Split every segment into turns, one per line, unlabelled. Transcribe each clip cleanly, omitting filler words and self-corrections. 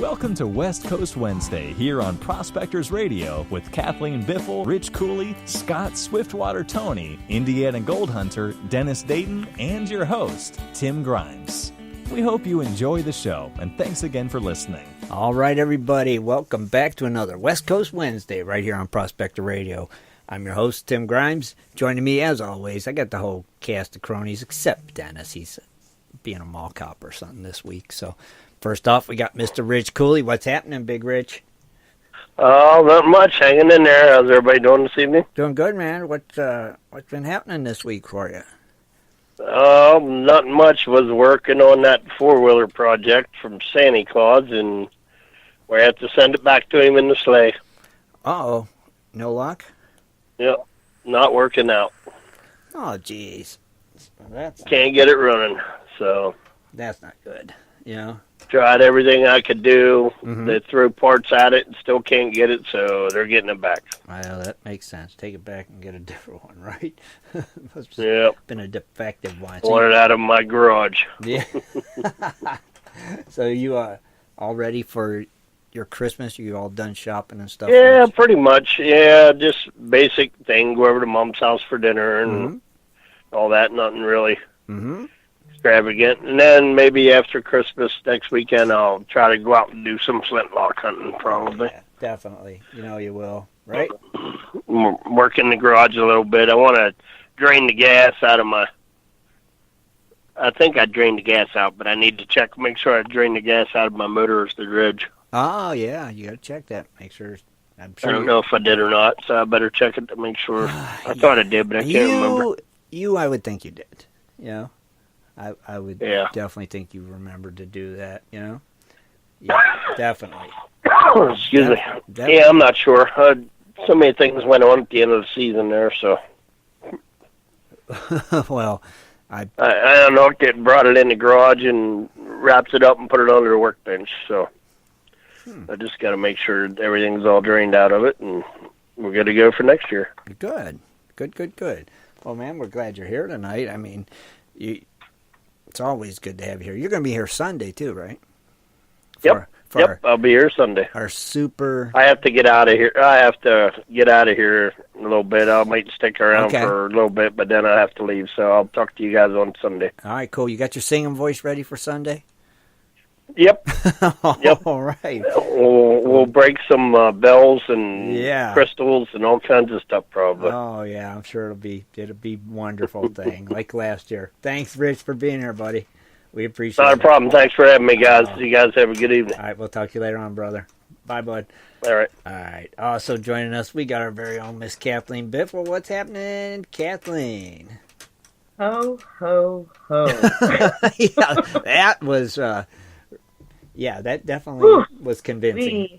Welcome to West Coast Wednesday here on Prospectors Radio with Kathleen Bibble, Rich Cooley, Scott Swiftwater Toney, Indiana Gold Hunter, Dennis Dayton, and your host, Tim Grimes. We hope you enjoy the show, and thanks again for listening.
All right, everybody, welcome back to another West Coast Wednesday right here on Prospector Radio. I'm your host, Tim Grimes. Joining me, as always, I got the whole cast of cronies except Dennis. He's being a mall cop or something this week, so... First off, we got Mr. Rich Cooley. What's happening, Big Rich?
Oh, not much. Hanging in there. How's everybody doing this evening?
Doing good, man. What's been happening this week for you?
Not much. Was working on that four-wheeler project from Santa Claus, and we have to send it back to him in the sleigh.
Uh-oh. No luck?
Yep. Not working out.
Oh, jeez.
Can't get it running, so...
That's not good, you know?
Tried everything I could do.
Mm-hmm.
They threw parts at it and still can't get it, so they're getting it back.
Well, that makes sense. Take it back and get a different one, right? It's
yep.
Been a defective one.
So want it out of my garage.
Yeah. So you all ready for your Christmas? You all done shopping and stuff?
Yeah, pretty much. Yeah, just basic thing. Go over to Mom's house for dinner and all that. Nothing really.
Mm-hmm.
Extravagant, and then maybe after Christmas next weekend I'll try to go out and do some flintlock hunting probably.
Yeah, definitely. You know you will, right?
Work in the garage a little bit. I want to drain the gas out of my... I think I drained the gas out, but I need to make sure I drain the gas out of my motor ridge.
Oh, yeah, you got to check that. Make sure. I'm sure
I don't know if I did or not, so I better check it to make sure. I thought I did, but I can't remember.
I would think you did, you know? I would definitely think you remembered to do that, you know? Yeah, definitely.
Excuse me. Yeah, I'm not sure. So many things went on at the end of the season there, so...
Well, I
don't know, brought it in the garage and wraps it up and put it under the workbench, so... I just got to make sure everything's all drained out of it, and we're good to go for next year.
Good. Well, man, we're glad you're here tonight. I mean, it's always good to have you here. You're going to be here Sunday, too, right?
Yep, I'll be here Sunday.
Our super...
I have to get out of here. A little bit. I might stick around for a little bit, but then I have to leave, so I'll talk to you guys on Sunday.
All right, cool. You got your singing voice ready for Sunday?
Yep.
All right.
We'll break some bells and crystals and all kinds of stuff, probably.
Oh yeah, I'm sure it'll be a wonderful thing like last year. Thanks, Rich, for being here, buddy. We appreciate it.
Not a problem. Thanks for having me, guys. You guys have a good evening.
All right, we'll talk to you later on, brother. Bye, bud.
All right.
All right. Also joining us, we got our very own Miss Kathleen Biffle. What's happening, Kathleen?
Ho, ho, ho.
Yeah, that was... Yeah, that definitely was convincing.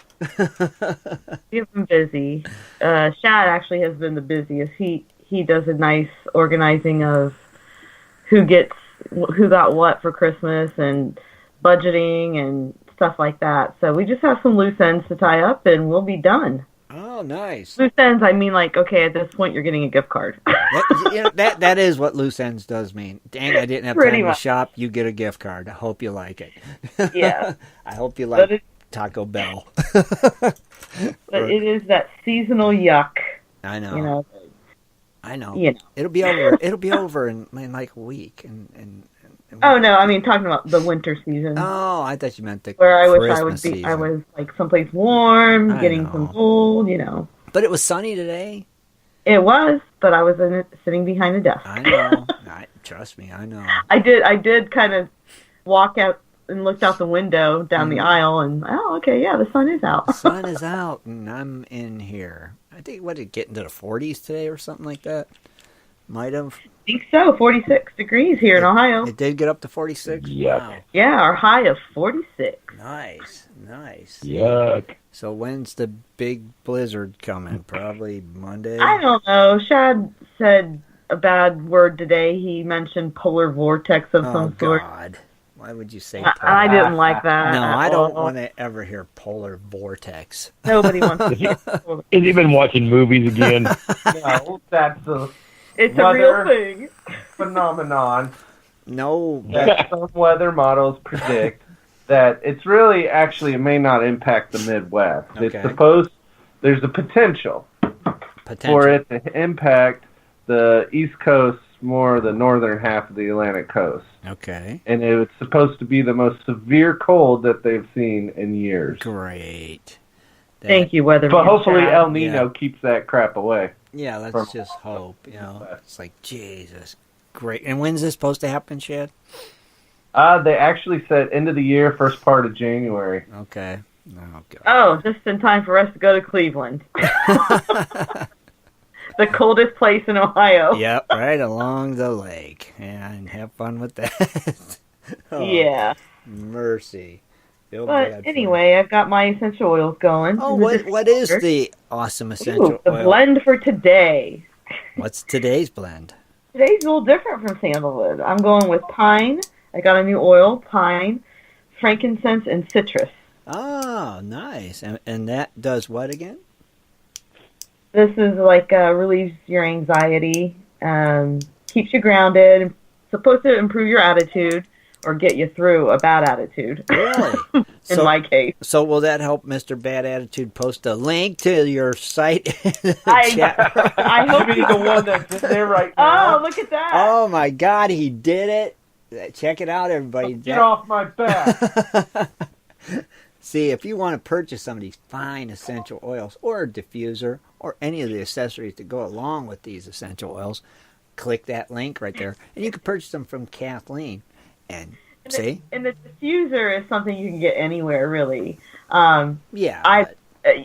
We've been busy. Shad actually has been the busiest. He does a nice organizing of who got what for Christmas and budgeting and stuff like that. So we just have some loose ends to tie up and we'll be done.
Oh, nice.
Loose ends, I mean, like, okay, at this point you're getting a gift card.
That is what loose ends does mean. Dang, I didn't have time to shop. You get a gift card. I hope you like it.
Yeah.
I hope you like Taco Bell.
But it is that seasonal yuck.
I know.
You know.
I know.
You know.
It'll be over. It'll be over in like a week.
Oh no, I mean talking about the winter season.
Oh, I thought you meant the
where I wish
Christmas
I would be.
season.
I was like someplace warm, getting some gold, you know.
But it was sunny today.
It was, but I was sitting behind a desk.
I know. Trust me, I know.
I did kind of walk out and looked out the window down the aisle, and the sun is out.
The sun is out, and I'm in here. I think did it get into the 40s today or something like that? Might have.
I think so. 46 degrees here in Ohio.
It did get up to 46?
Yuck.
Wow.
Yeah, our high of 46.
Nice.
Yuck.
So when's the big blizzard coming? Probably Monday?
I don't know. Shad said a bad word today. He mentioned polar vortex of some sort.
Oh, God. Why would you say
polar? I didn't like that.
No, I don't want to ever hear polar vortex.
Nobody wants to hear polar.
Has he been watching movies again?
No, that's
it's a real thing.
Phenomenon
No.
that some weather models predict. that it's really actually it may not impact the Midwest.
Okay.
There's a potential for it to impact the East Coast more, the northern half of the Atlantic coast.
Okay.
And it's supposed to be the most severe cold that they've seen in years.
Great.
Thank you, weatherman.
But hopefully
Shad.
El Nino keeps that crap away.
Yeah, let's just hope. It's like, Jesus. Great. And when's this supposed to happen, Shad?
They actually said end of the year, first part of January.
Okay. Oh, God.
Oh, just in time for us to go to Cleveland. The coldest place in Ohio.
Yep, right along the lake. And have fun with that. Oh,
Yeah.
mercy. Feel
But
bad for
anyway, I've got my essential oils going.
Oh, what is the awesome essential
Ooh, the
oil?
blend for today.
What's today's blend?
Today's a little different from sandalwood. I'm going with pine. I got a new oil, pine, frankincense, and citrus.
Oh, nice. And that does what again?
This is like relieves your anxiety, keeps you grounded, supposed to improve your attitude or get you through a bad attitude.
Really?
In my case.
So will that help Mr. Bad Attitude post a link to your site?
I hope
Maybe the one that's in there right now.
Oh, look at that.
Oh, my God, he did it. Check it out, everybody.
Get off my back.
See, if you want to purchase some of these fine essential oils or a diffuser or any of the accessories that go along with these essential oils, click that link right there. And you can purchase them from Kathleen. And see?
And the diffuser is something you can get anywhere, really.
Yeah.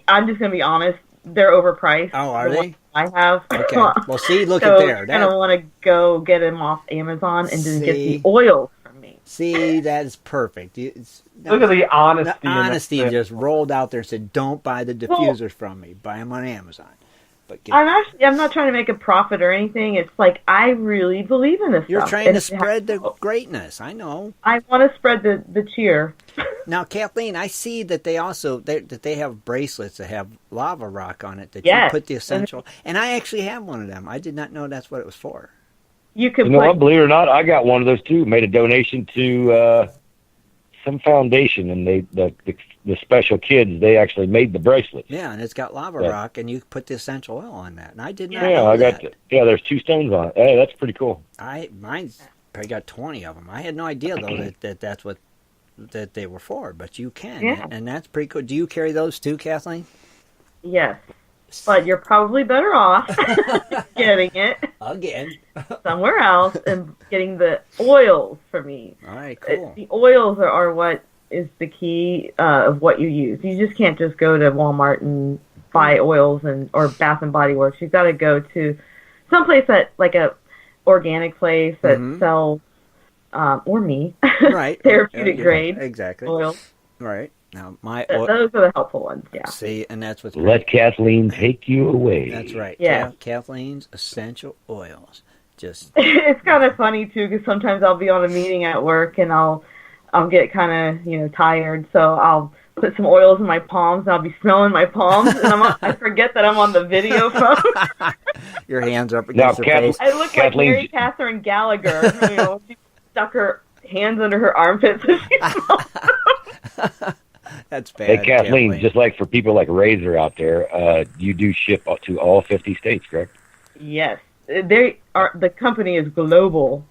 I'm just going to be honest. They're overpriced.
Oh, are they?
I have.
Okay. Well, see, look
so
at there.
You're going to want to go get them off Amazon and then get the
See?
oils from me.
See, that is perfect.
Look at the honesty.
The honesty just rolled out there and said, don't buy the diffusers from me. Buy them on Amazon. But
I'm not trying to make a profit or anything. It's like I really believe in this
You're
stuff.
trying to spread the greatness. I know.
I want to spread the cheer.
Now, Kathleen, I see that they also that they have bracelets that have lava rock on it that
Yes.
you put the essential. And I actually have one of them. I did not know that's what it was for.
You can
You know
put
what? Believe it or not, I got one of those too. Made a donation to some foundation, and the special kids, they actually made the bracelets.
Yeah, and it's got lava rock, and you put the essential oil on that. And I did not
Yeah,
know
I
that.
got there's 2 stones on it. Hey, that's pretty cool.
Mine's probably got 20 of them. I had no idea though that's what that they were for, but you can,
Yeah.
and that's pretty cool. Do you carry those too, Kathleen?
yes, but you're probably better off getting it
Again.
somewhere else and getting the oils for me.
All right, cool.
The oils are what is the key of what you use. You just can't just go to Walmart and buy oils or Bath and Body Works. You've got to go to someplace that like a organic place that sells or me
Right.
therapeutic grade
exactly
oils.
Right. Now
Those are the helpful ones. Yeah.
see, and that's what's
Let Kathleen take you away.
That's right.
Yeah.
Kathleen's essential oils. Just
It's kind of funny too because sometimes I'll be on a meeting at work and I'll get kind of tired, so I'll put some oils in my palms and I'll be smelling my palms and I forget that I'm on the video phone.
your hands up
Now,
against your face.
I look
Kathleen-
like Mary Catherine Gallagher. She stuck her hands under her armpits and she smelled.
That's bad.
Hey, Kathleen, just like for people like Razor out there, you do ship to all 50 states, correct?
Yes, they are. The company is global.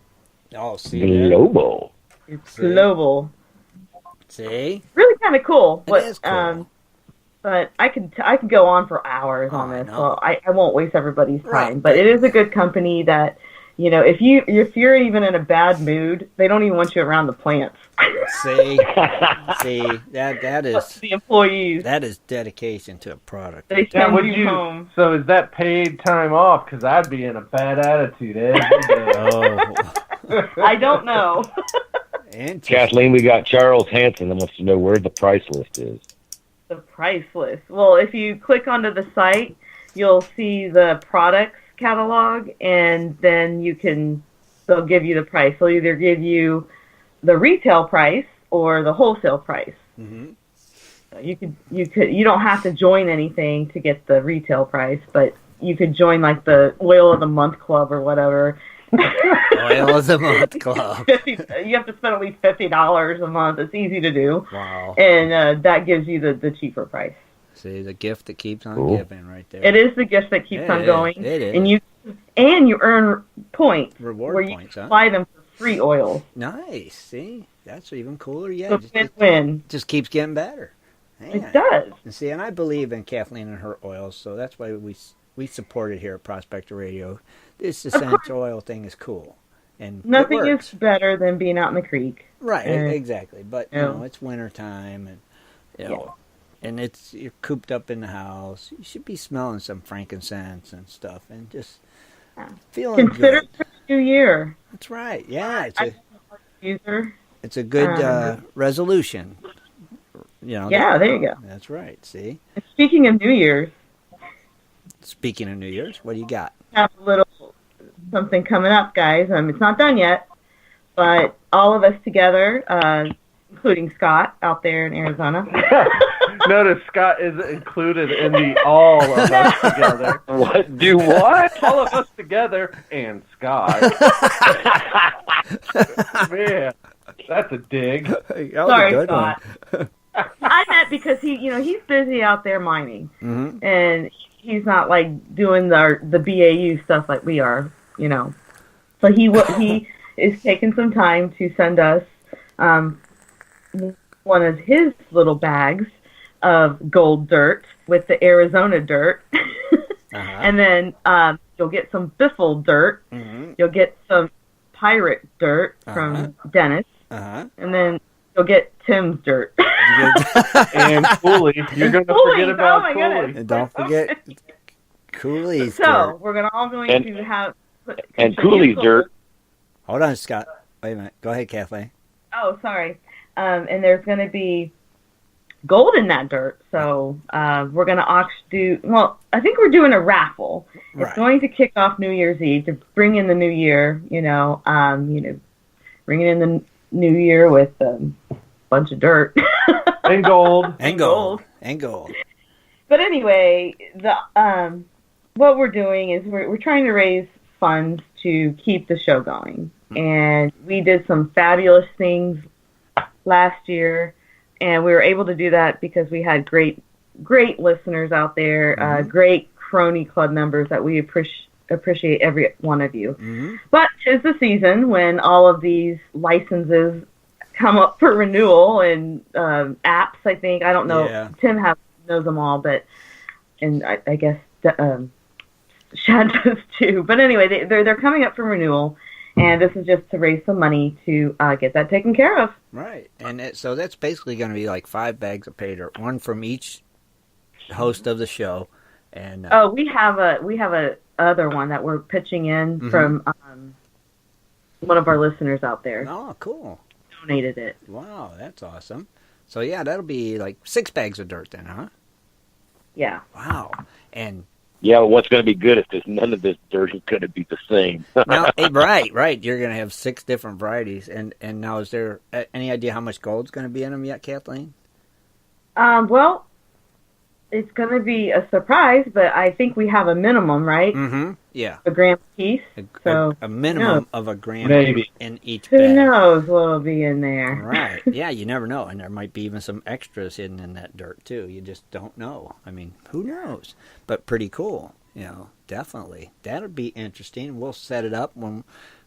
Oh, see,
Global.
It's global.
see,
Really kind of cool.
It is cool.
But I could go on for hours on
I
this,
know.
so I won't waste everybody's time.
Right.
But it is a good company that, if you're even in a bad mood, they don't even want you around the plants.
see, that is
The employees,
that is dedication to a product.
they
Yeah,
send
would
you home.
So is that paid time off? Because I'd be in a bad attitude every day.
Oh,
I don't know.
interesting.
Kathleen, we got Charles Hanson that wants to know where the price list is.
The price list. Well, if you click onto the site, you'll see the products catalog, and then they'll give you the price. They'll either give you the retail price or the wholesale price.
Mm-hmm.
You don't have to join anything to get the retail price, but you could join like the oil of the month club or whatever,
Oil of the Month Club.
You have to spend at least $50 a month. It's easy to do.
Wow.
And that gives you the cheaper price.
See, the gift that keeps on giving right there.
It is the gift that keeps on going.
It is.
And you earn points.
Reward
where
points,
you can buy them for free oils.
Nice. See, that's even cooler. Yeah,
So win-win.
Just keeps getting better. Man.
It does.
And see, and I believe in Kathleen and her oils, so that's why we support it here at Prospector Radio. This essential oil thing is cool, and
nothing is better than being out in the creek.
Right, exactly. But you know, it's winter time, and you know, and you're cooped up in the house. You should be smelling some frankincense and stuff, and just feeling
Consider
good.
it for the new year.
That's right. Yeah, it's a good resolution. You know.
Yeah, there you go.
That's right. See.
And speaking of New Year's.
Speaking of New Year's, what do you got?
Have a little something coming up, guys. It's not done yet, but all of us together, including Scott out there in Arizona.
Notice Scott is included in the all of us together.
What? Do what?
All of us together and Scott. Man, that's a dig.
Sorry, Scott. I meant because he's busy out there mining, and he's not like doing the BAU stuff like we are, So he is taking some time to send us one of his little bags of gold dirt with the Arizona dirt, and then you'll get some Biffle dirt. You'll get some pirate dirt from Dennis, and then you'll get Tim's dirt.
And Cooley. You're going to forget about Cooley.
And don't forget Cooley's
so,
dirt.
we're all going to have...
And Cooley's dirt.
Hold on, Scott. Wait a minute. Go ahead, Kathleen.
Oh, sorry. And there's going to be gold in that dirt. So we're going to I think we're doing a raffle.
Right.
It's going to kick off New Year's Eve to bring in the new year, bringing in the new year with a bunch of dirt.
And gold.
And gold. And gold.
But anyway, what we're doing is we're trying to raise funds to keep the show going. And we did some fabulous things last year, and we were able to do that because we had great listeners out there, great crony club members that we appreciate every one of you. But 'tis the season when all of these licenses come up for renewal, and apps, I think. I don't know.
Yeah.
Tim knows them all, and I guess Shad does too. But anyway, they're coming up for renewal, and this is just to raise some money to get that taken care of.
Right, and so that's basically going to be like 5 bags of pay dirt, one from each host of the show. And
we have a other one that we're pitching in from one of our listeners out there.
Oh, cool.
Donated it.
Wow, that's awesome. So yeah, that'll be like 6 bags of dirt then, huh?
Yeah.
Wow. And
yeah, well, what's going to be good is none of this dirt is going to be the same.
now, right. You're going to have 6 different varieties. And now, is there any idea how much gold's going to be in them yet, Kathleen?
Well, it's going to be a surprise, but I think we have a minimum, right?
Yeah.
A gram piece.
A minimum of a gram
maybe
in each
Who
bag.
knows what'll be in there?
Right. Yeah, you never know. And there might be even some extras hidden in that dirt, too. You just don't know. I mean, who knows? But pretty cool. Definitely. That'll be interesting. We'll set it up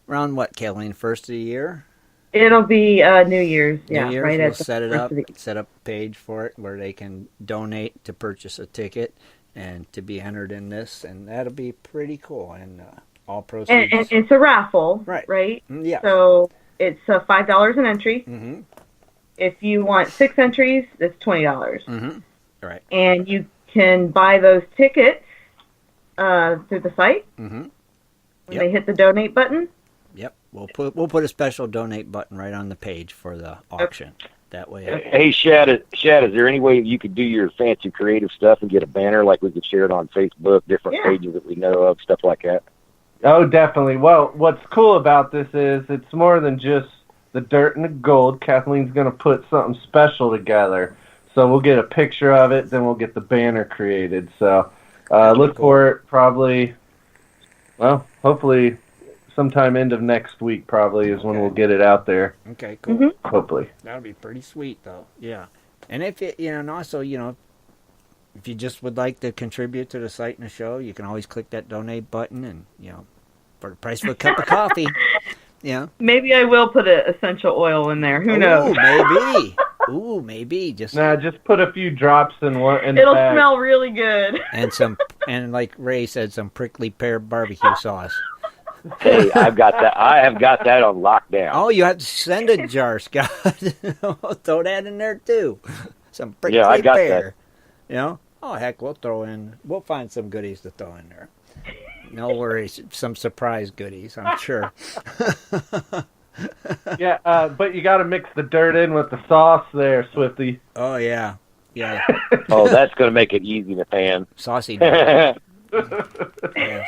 around what, Kathleen, first of the year?
It'll be New Year's.
New Year's,
right
we'll
at
set it up, set up a page for it where they can donate to purchase a ticket and to be entered in this, and that'll be pretty cool. And all proceeds.
And it's a raffle,
right? Yeah.
So it's $5 an entry. If you want 6 entries, it's $20.
Right.
And you can buy those tickets through the site when they hit the donate button.
Yep, we'll put a special donate button right on the page for the auction. That way.
Hey, Shad, is there any way you could do your fancy creative stuff and get a banner like we could share it on Facebook, different pages that we know of, stuff like that?
Oh, definitely. Well, what's cool about this is it's more than just the dirt and the gold. Kathleen's going to put something special together. So we'll get a picture of it, then we'll get the banner created. So look for it probably, hopefully sometime end of next week probably is when we'll get it out there.
Okay, cool.
Hopefully.
That'll be pretty sweet, though. Yeah. And if it, and also, if you just would like to contribute to the site and the show, you can always click that donate button and, for the price of a cup of coffee. Yeah.
Maybe I will put an essential oil in there. Who knows?
Maybe. Ooh, maybe. Just
put a few drops in the
It'll
bag.
smell really good.
and like Ray said, some prickly pear barbecue sauce.
Hey, I've got that. I have got that on lockdown.
Oh, you have to send a jar, Scott. Throw that in there too. Some prickly
I got
pear. Oh heck, we'll find some goodies to throw in there. No worries, some surprise goodies, I'm sure.
Yeah, but you got to mix the dirt in with the sauce there, Swifty.
Oh yeah.
Oh, that's going to make it easy in the pan.
Saucy dirt. Yeah,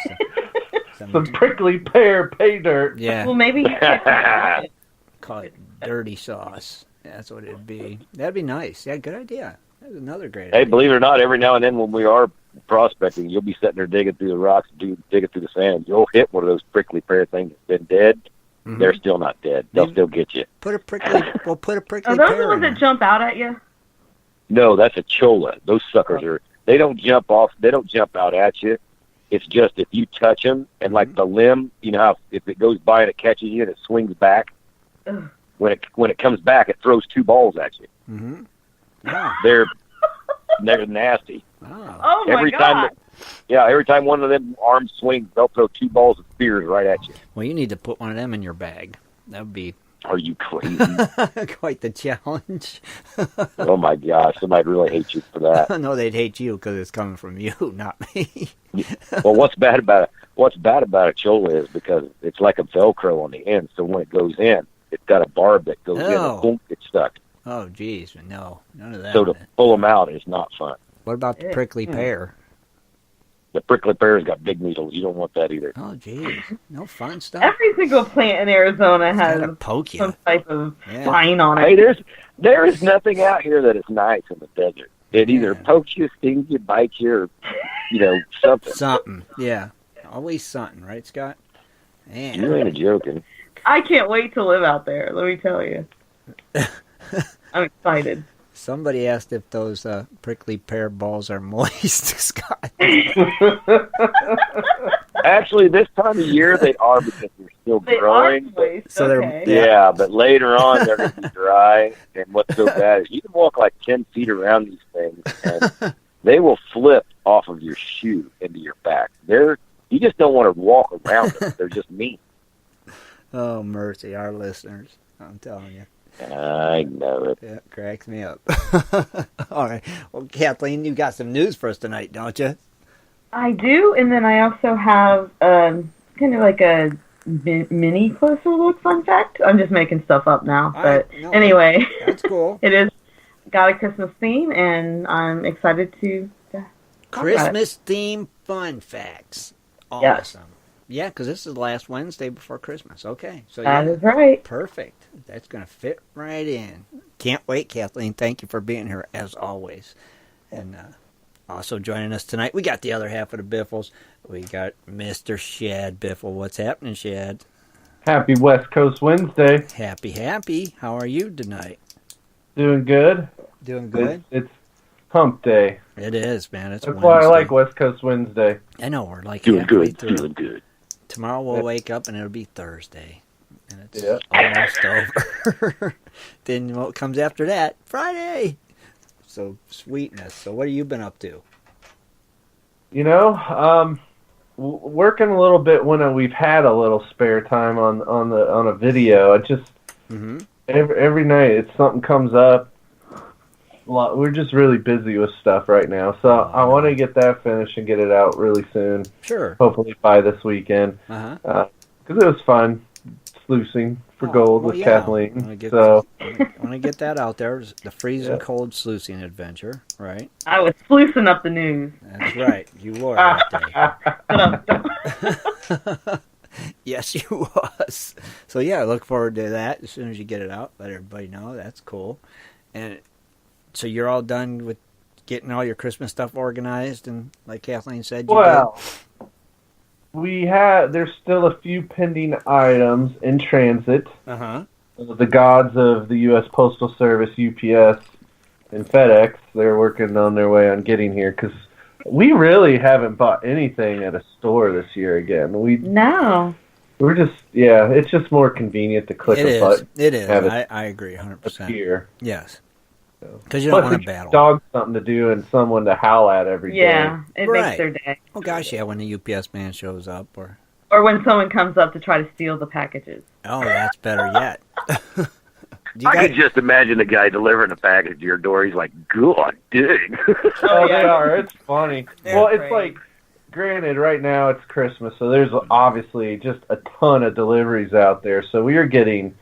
some prickly pear pay dirt.
Yeah.
Well, maybe you can
Call it dirty sauce. That's what it'd be. That'd be nice. Yeah, good idea. That's another great idea.
Hey, believe it or not, every now and then when we are prospecting, you'll be sitting there digging through the rocks, digging through the sand. You'll hit one of those prickly pear things that's been dead. Mm-hmm. They're still not dead. They'll still get you.
Put a prickly
Are
pear
those the ones
in
that jump out at you?
No, that's a cholla. Those suckers they don't jump off. They don't jump out at you. It's just if you touch them and like the limb, how if it goes by and it catches you and it swings back,
Ugh.
when it comes back, it throws two balls at you.
Mm-hmm. Yeah.
They're nasty.
Oh.
My God.
Every time one of them arms swings, they'll throw two balls of spears right at you.
Well, you need to put one of them in your bag. That would be
Are you crazy?
quite the challenge.
Oh my gosh, somebody'd really hate you for that.
No, they'd hate you because it's coming from you, not me.
Well, what's bad about a cholla is because it's like a Velcro on the end. So when it goes in, it's got a barb that goes in and boom, it's stuck.
Oh, geez, no, none of that.
So to pull them out is not fun.
What about the prickly pear?
The prickly pear's got big needles. You don't want that either.
Oh, geez, no fun stuff.
Every single plant in Arizona has
poke you.
some type of spine on it.
Hey, there is nothing out here that is nice in the desert. It either pokes you, stings you, bites you, or something.
Something, yeah. Always something, right, Scott? Man.
You ain't joking.
I can't wait to live out there, let me tell you. I'm excited.
Somebody asked if those prickly pear balls are moist, Scott.
Actually, this time of year they are because they're still growing.
So
they're but later on they're going to be dry. And what's so bad is you can walk like 10 feet around these things, and they will flip off of your shoe into your back. You just don't want to walk around them. They're just mean.
Oh, mercy, our listeners. I'm telling you.
I know it.
Yeah, it cracks me up. All right. Well, Kathleen, you got some news for us tonight, don't you?
I do, and then I also have kind of like a mini closer look fun fact. I'm just making stuff up now, anyway.
That's cool.
It is got a Christmas theme, and I'm excited to
Christmas theme fun facts. Awesome. Yeah, because this is the last Wednesday before Christmas. Okay. So
that is right.
Perfect. That's going to fit right in. Can't wait, Kathleen. Thank you for being here, as always. And also joining us tonight, we got the other half of the Biffles. We got Mr. Shad Biffle. What's happening, Shad?
Happy West Coast Wednesday.
Happy. How are you tonight?
Doing good.
Doing good?
It's hump day.
It is, man. It's
That's
Wednesday.
why I like West Coast Wednesday.
I know. We're like
doing
halfway
good.
through.
Doing good.
Tomorrow we'll wake up and it'll be Thursday. And it's almost over. Then what comes after that? Friday. So sweetness. So what have you been up to?
Working a little bit when we've had a little spare time on a video. I just every night something comes up. We're just really busy with stuff right now, so I want to get that finished and get it out really soon.
Sure.
Hopefully by this weekend. Because it was fun sluicing for gold with Kathleen.
I want to get that out there. The freezing cold sluicing adventure, right?
I was sluicing up the news.
That's right. You were that day. Yes, you was. So yeah, I look forward to that. As soon as you get it out, let everybody know. That's cool. And so you're all done with getting all your Christmas stuff organized, and like Kathleen said, you did?
There's still a few pending items in transit.
Uh-huh.
The gods of the U.S. Postal Service, UPS, and FedEx, they're working on their way on getting here because we really haven't bought anything at a store this year again.
No.
We're just, it's just more convenient to click a button.
It is.
Have
I agree 100%.
Appear.
Yes. Because you don't
Plus,
want
it
to battle.
gives dogs something to do and someone to howl at every day.
Yeah, it
Right.
makes their day.
Oh, gosh, yeah, when the UPS man shows up.
Or when someone comes up to try to steal the packages.
Oh, that's better yet.
I could just imagine the guy delivering a package to your door. He's like, God dang.
Oh, they are. It's funny. Well, it's
great.
like, granted, right now it's Christmas, so there's obviously just a ton of deliveries out there. So we are getting,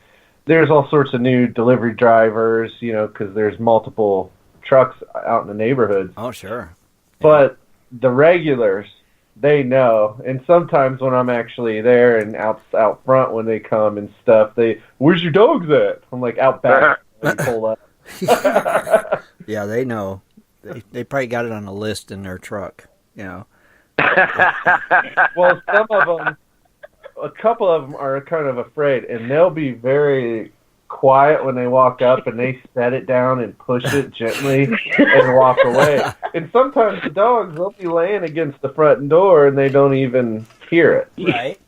there's all sorts of new delivery drivers, because there's multiple trucks out in the neighborhoods.
Oh, sure.
But the regulars, they know. And sometimes when I'm actually there and out front when they come and stuff, where's your dogs at? I'm like, out back. And pull up.
Yeah, they know. They probably got it on a list in their truck,
Well, some of them, a couple of them are kind of afraid, and they'll be very quiet when they walk up, and they set it down and push it gently and walk away. And sometimes the dogs, they'll be laying against the front door, and they don't even hear it.
Right.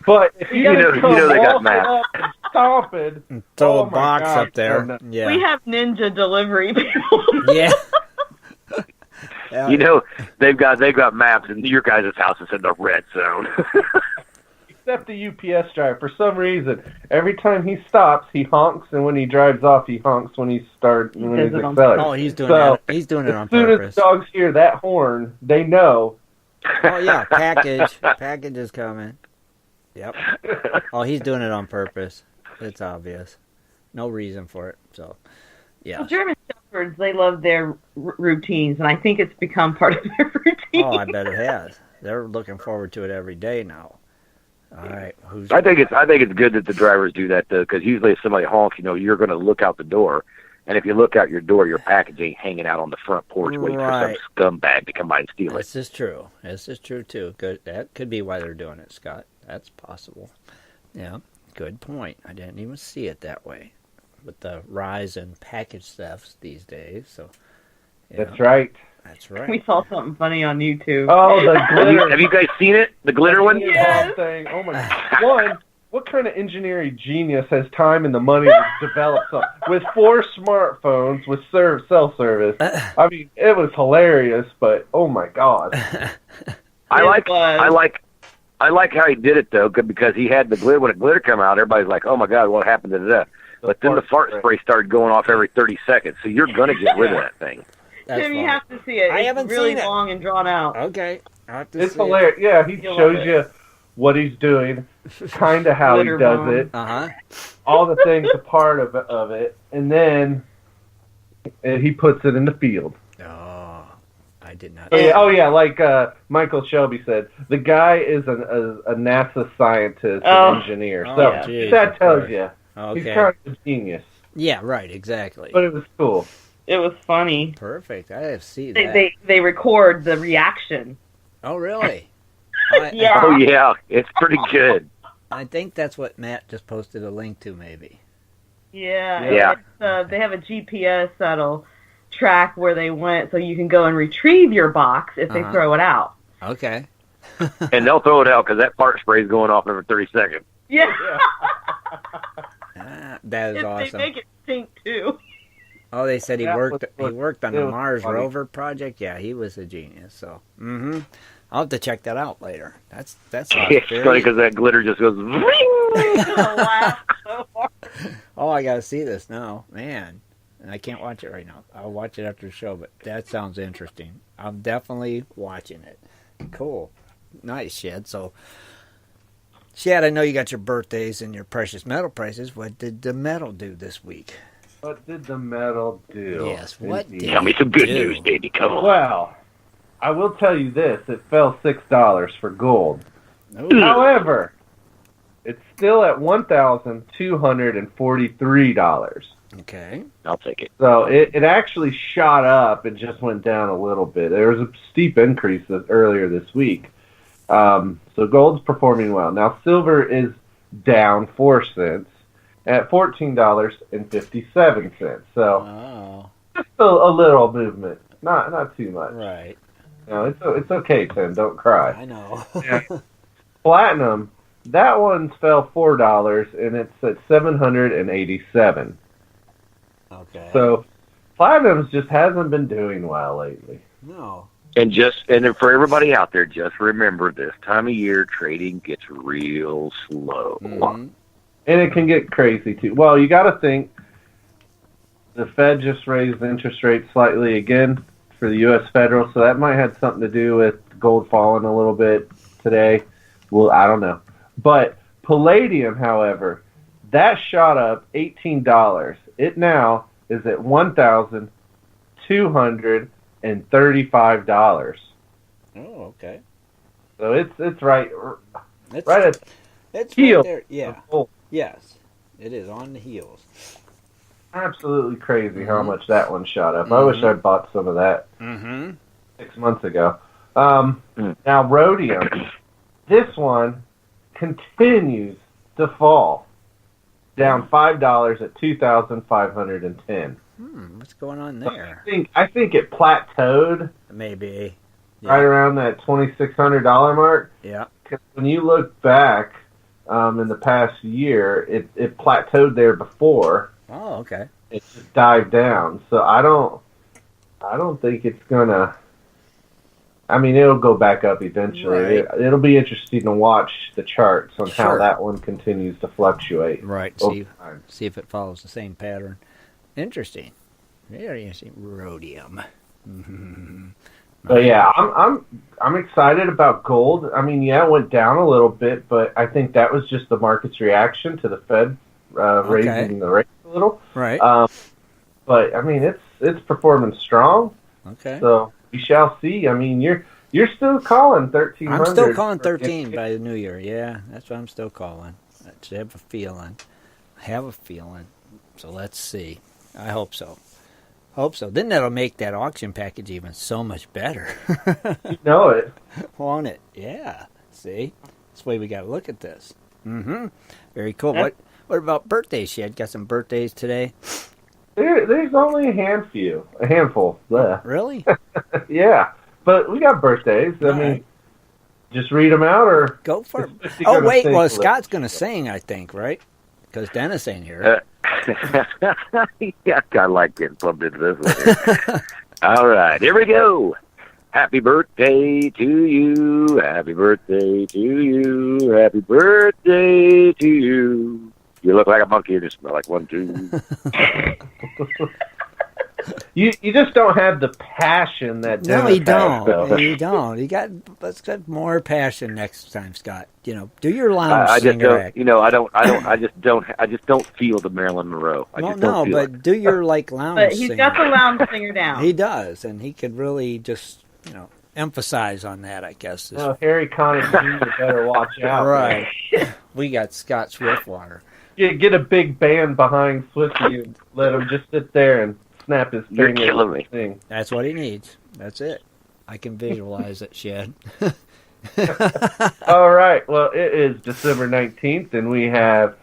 But if you
know they got maps.
up and stomping,
And throw
oh
a
my
box
gosh,
up there.
no.
Yeah.
We have ninja delivery people.
Yeah. Yeah.
They've got maps, and your guys' house is in the red zone.
Except the UPS driver. For some reason, every time he stops, he honks, and when he drives off, he honks when he's accelerating.
Oh, he's doing
So,
that. He's doing it on
as soon
purpose.
as the dogs hear that horn, they know.
Oh, yeah, package is coming. Yep. Oh, he's doing it on purpose. It's obvious. No reason for it. So, yeah.
Well, German Shepherds, they love their routines, and I think it's become part of their routine.
Oh, I bet it has. They're looking forward to it every day now. All right.
I think it's good that the drivers do that though, because usually if somebody honks, you're going to look out the door, and if you look out your door, your package ain't hanging out on the front porch waiting for some scumbag to come by and steal it.
This is true. This is true too. Good. That could be why they're doing it, Scott. That's possible. Yeah. Good point. I didn't even see it that way, with the rise in package thefts these days. So.
That's right.
That's right.
We saw something funny on YouTube.
Oh, the glitter.
Have you guys seen it? The glitter one?
Yes.
Thing. Oh my God. What kind of engineering genius has time and the money to develop something? With 4 smartphones, with cell service. I mean, it was hilarious, but oh my God.
I like how he did it though, because he had the glitter. When the glitter come out, everybody's like, "Oh my God, what happened to that?" But then the fart spray started going off every 30 seconds, so you're gonna get rid of that thing.
That's
Tim, you
funny.
have to see it.
I
It's
haven't
really
seen it.
long and drawn out.
Okay. I'll have to
It's
see it.
hilarious. Yeah, he
You'll
shows
love
you what he's doing, kind of how
Glitter
he does
bomb.
it,
Uh-huh.
all the things a part of it, and then he puts it in the field.
Oh, I did not.
Oh yeah, like Michael Shelby said, the guy is a NASA scientist and engineer.
Oh,
So
yeah. Jeez,
that
of
tells
course.
you
Okay.
he's kind of a genius.
Yeah, right, exactly.
But it was cool.
It was funny.
Perfect. I have seen that.
They record the reaction.
Oh, really?
Yeah.
Oh yeah, it's pretty good.
I think that's what Matt just posted a link to, maybe.
Yeah. They have a GPS that'll track where they went, so you can go and retrieve your box if they throw it out.
Okay.
And they'll throw it out because that fart spray is going off every 30 seconds.
Yeah.
That is awesome.
They make it stink too.
Oh, they said he
That
worked on
it
the
was
Mars
funny.
rover project. Yeah, he was a genius. So, I'll have to check that out later. That's
It's funny because that glitter just goes. Ring!
Oh, I gotta see this now, man. And I can't watch it right now. I'll watch it after the show. But that sounds interesting. I'm definitely watching it. Cool, nice, Shad. So, Shad, I know you got your birthdays and your precious metal prices. What did the metal do this week?
What did the metal do?
Yes, what
Indeed.
did
Tell me some good
do?
news, baby. Come on.
Well, I will tell you this: it fell $6 for gold.
Ooh.
However, it's still at $1,243.
Okay.
I'll take it.
So it actually shot up and just went down a little bit. There was a steep increase earlier this week. So gold's performing well. Now silver is down 4 cents at $14.57. So just a little movement, not too much.
Right.
No, it's okay, Tim. Don't cry.
I know.
Yeah. Platinum, that one fell $4, and it's at $787.
Okay.
So platinum's just hasn't been doing well lately.
No.
And for everybody out there, just remember this time of year, trading gets real slow.
Mm-hmm.
And it can get crazy, too. Well, you got to think the Fed just raised interest rates slightly again for the U.S. Federal, so that might have something to do with gold falling a little bit today. Well, I don't know. But palladium, however, that shot up $18. It now is at $1,235.
Oh, okay.
So it's right
It's
at
it's
heel.
right there. Yeah. Yes. It is on the heels.
Absolutely crazy how much that one shot up. I wish I'd bought some of that 6 months ago. Now, rhodium, this one continues to fall. Down $5 at $2,510.
What's going on there?
I think it plateaued
Maybe. Yeah.
right around that $2,600 mark.
Yeah.
'Cause when you look back in the past year, it plateaued there before.
Oh, okay.
It just dived down. So I don't think it's gonna. I mean, it'll go back up eventually.
Right.
It'll be interesting to watch the charts on how
Sure.
that one continues to fluctuate.
Right.
over time.
See if it follows the same pattern. Interesting. Very interesting. Rhodium.
But yeah, I'm excited about gold. I mean, yeah, it went down a little bit, but I think that was just the market's reaction to the Fed raising the rates a little.
Right.
But I mean, it's performing strong.
Okay.
So we shall see. I mean, you're still calling 1300.
I'm still calling 13 by the new year. Yeah, that's what I'm still calling. I just have a feeling. So let's see. I hope so. Then that'll make that auction package even so much better.
You know it.
Won't it? Yeah. See? That's the way we got to look at this. Very cool. What about birthdays, Shad? Got some birthdays today?
There's only a handful. Bleh.
Really?
Yeah, but we got birthdays. I mean, just read them out or
go for it.
is 50
Oh,
gonna
wait.
sing
Well,
with
Scott's going to sing, I think, right? Because Dennis ain't here.
Yeah, I like getting plugged into this one here. All right, here we go. Happy birthday to you. Happy birthday to you. Happy birthday to you. You look like a monkey and you smell like one, too.
You just don't have the passion that
No,
Dennis
you don't.
has, though.
You don't. Let's get more passion next time, Scott. Do your lounge
I just
singer
don't.
act.
I just don't feel the Marilyn Monroe. I just don't feel
but
it.
do your lounge
But he's
singer.
got the lounge singer down.
He does, and he could really just emphasize on that. I guess.
No, Harry Connick Jr. better watch out.
Right. We got Scott Swiftwater.
Get a big band behind Swifty and let him just sit there and snap his
You're
fingers.
killing me.
Sing.
That's what he needs. That's it. I can visualize it, Shad.
All right. Well, it is December 19th, and we have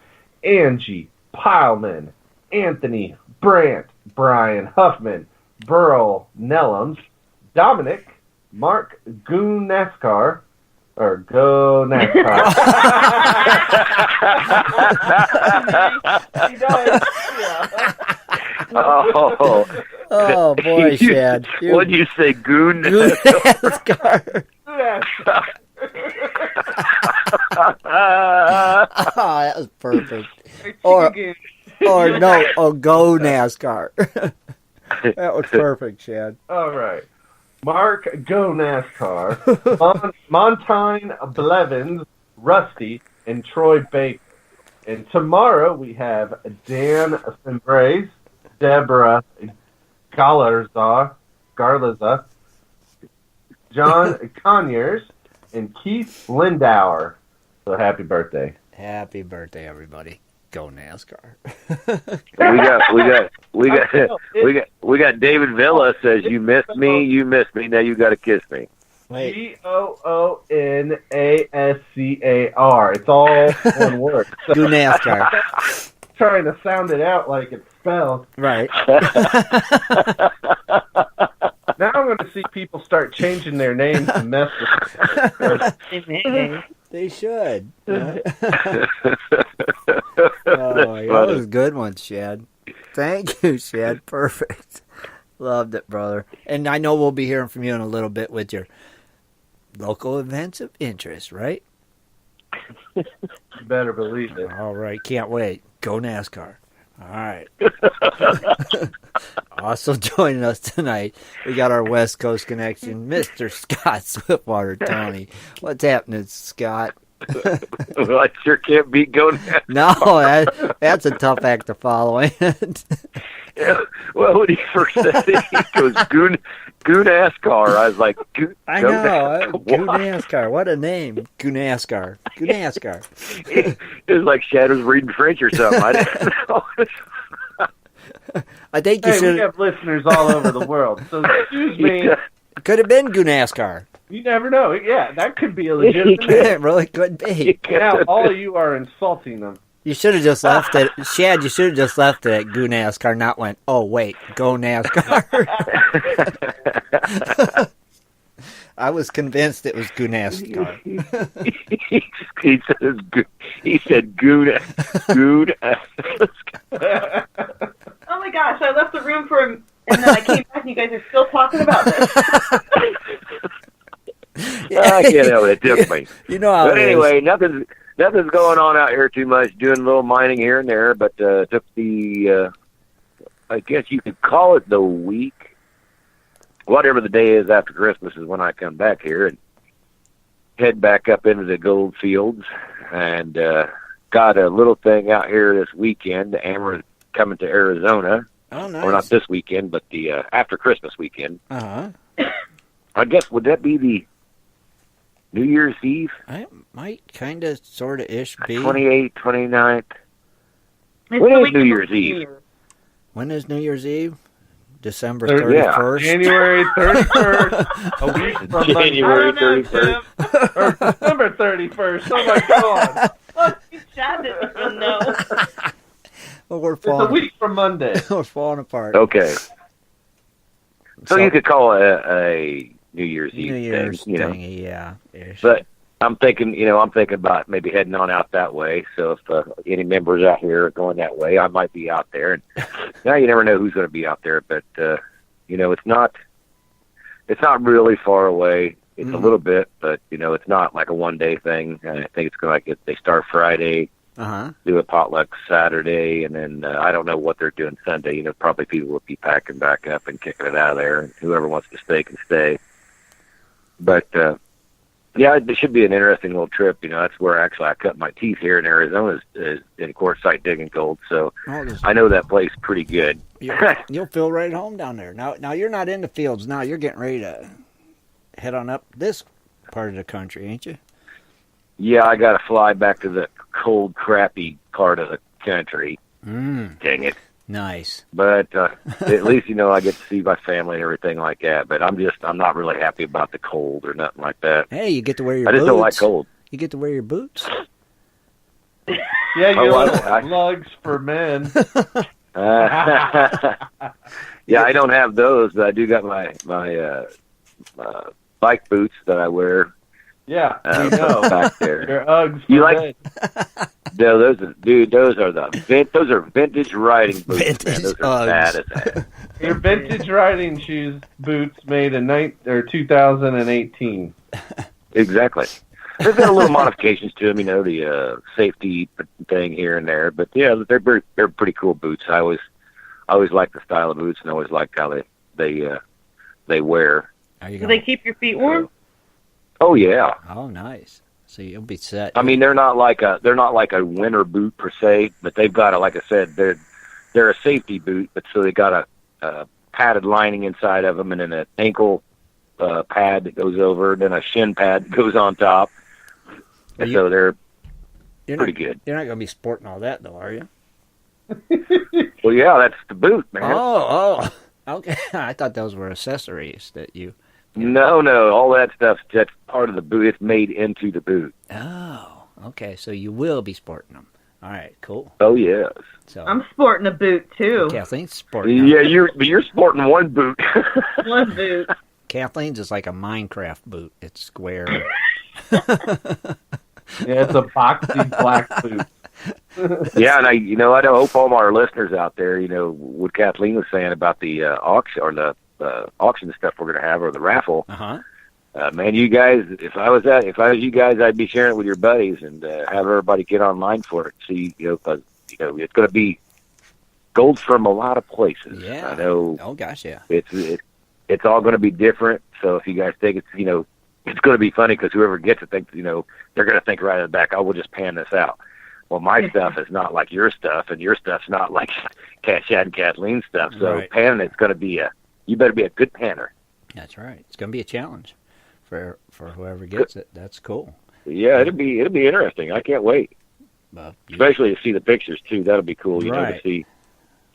Angie Pileman, Anthony Brandt, Brian Huffman, Burl Nellums, Dominic, Mark Goon NASCAR, or Go NASCAR. He does. Yeah.
Oh, boy, Shad.
What'd you say, goon?
NASCAR. Oh, that was perfect. Or go NASCAR. That was perfect, Shad.
All right. Mark Go NASCAR, Montine Blevins, Rusty, and Troy Baker. And tomorrow we have Dan Sembrace, Deborah Garlaza, John Conyers, and Keith Lindauer. So happy birthday.
Happy birthday, everybody. Go NASCAR.
We got David Villa says, you missed me. Now you got to kiss me.
Wait.
GOONASCAR. It's all one word. So
Do NASCAR.
trying to sound it out like it's spelled.
Right.
Now I'm going to see people start changing their names to mess with it.
They should. Right? That was a good one, Shad. Thank you, Shad. Perfect. Loved it, brother. And I know we'll be hearing from you in a little bit with your local events of interest, right?
You better believe it.
All right. Can't wait. Go NASCAR. All right. Also joining us tonight, we got our West Coast connection, Mr. Scott Swiftwater, Tony. What's happening, Scott?
Well, I sure can't beat going.
No, that's a tough act to follow.
Yeah. Well, when he first said it, he goes, Goon NASCAR. I was like,
I know. NASCAR. What a name. NASCAR. NASCAR.
It was like Shad was reading French or something. I didn't know.
I think you
Hey,
should.
we have listeners all over the world, so excuse me.
Could have been NASCAR.
You never know. Yeah, that could be a legitimate.
It really could be.
Now, all of you are insulting them.
You should have just left it. Shad, you should have just left it at NASCAR, not went, oh, wait, go NASCAR. I was convinced it was NASCAR.
He said Goon.
Oh my gosh, I left the room for him, and then I came back and you guys are still talking about this.
I can't help it. It took me.
You know how
But
it is.
anyway, nothing's going on out here too much. Doing a little mining here and there, but took the, I guess you could call it the week. Whatever the day is after Christmas is when I come back here and head back up into the gold fields. And got a little thing out here this weekend. Amber's coming to Arizona.
Oh, nice.
Or not this weekend, but the after Christmas weekend.
Uh-huh.
I guess, would that be the New Year's Eve?
I might kind of, sort of ish be.
28th, 29th.
It's
When
the
is
week
New
of
Year's
New
Eve?
Year.
When is New Year's Eve? December
Yeah.
31st?
January 31st, a week from
January
Monday.
31st.
Or December 31st. Oh my God.
Look, Shad didn't even know.
Well, we're
It's a
falling,
week from Monday.
we're falling apart.
Okay. So you could call it a New Year's Eve
New Year's
thing, you know.
thing, yeah. Ish.
But I'm thinking about maybe heading on out that way. So if any members out here are going that way, I might be out there. And now you never know who's going to be out there, but it's not really far away. It's a little bit, but it's not like a one-day thing. And I think it's going to they start Friday,
Uh-huh.
do a potluck Saturday, and then I don't know what they're doing Sunday. Probably people will be packing back up and kicking it out of there, and whoever wants to stay can stay. But yeah, it should be an interesting little trip. That's where actually I cut my teeth here in Arizona is in quartzite digging gold. So I know that place pretty good.
You'll feel right at home down there. Now you're not in the fields now. You're getting ready to head on up this part of the country, ain't you?
Yeah, I got to fly back to the cold, crappy part of the country.
Mm.
Dang it.
Nice.
But at least, I get to see my family and everything like that. But I'm not really happy about the cold or nothing like that.
Hey, you get to wear your
I
boots.
just don't like cold.
You get to wear your boots.
Yeah, you
Oh,
like
I-
lugs for men.
Yeah, I don't have those, but I do got my bike boots that I wear
Yeah, we know.
back there.
Your Uggs for
You like-
men.
No, those are vintage riding boots.
Vintage
man. Those
Uggs.
are bad as heck.
Your vintage riding shoes boots made in 2018.
Exactly. There's been a little modifications to them, the safety thing here and there, but yeah, they're pretty cool boots. I always like the style of boots, and I always like how they wear.
Are you
Do
going?
they keep your feet warm?
Oh yeah.
Oh, nice. So you'll be set.
I mean, they're not like a winter boot per se, but they've got like I said, they're a safety boot, but so they got a padded lining inside of them, and then an ankle pad that goes over, and then a shin pad that goes on top. And so they're pretty good.
You're not going to be sporting all that, though, are you?
Well, yeah, that's the boot, man.
Oh, okay. I thought those were accessories that you
No, all that stuff's that's part of the boot. It's made into the boot.
Oh, okay. So you will be sporting them. All right, cool.
Oh yes.
So
I'm sporting a boot too.
Kathleen's sporting them.
Yeah, you're sporting one boot.
One boot.
Kathleen is like a Minecraft boot. It's square.
Yeah, it's a boxy black boot.
Yeah, and I hope all our listeners out there, what Kathleen was saying about the auction or the auction stuff we're going to have or the raffle. Man, you guys, if I was you guys, I'd be sharing it with your buddies and have everybody get online for it. See, because it's going to be gold from a lot of places.
Yeah.
I know.
Oh gosh, yeah.
It's all going to be different. So if you guys think it's it's going to be funny because whoever gets it thinks they're going to think right in the back, oh, we'll just pan this out. Well, my stuff is not like your stuff, and your stuff's not like Shad and Kathleen's stuff. So
Right.
panning it's going to be you better be a good panner.
That's right. It's going to be a challenge for whoever gets it. That's cool.
Yeah, it'll be interesting. I can't wait, especially to see the pictures too. That'll be cool,
Right.
to see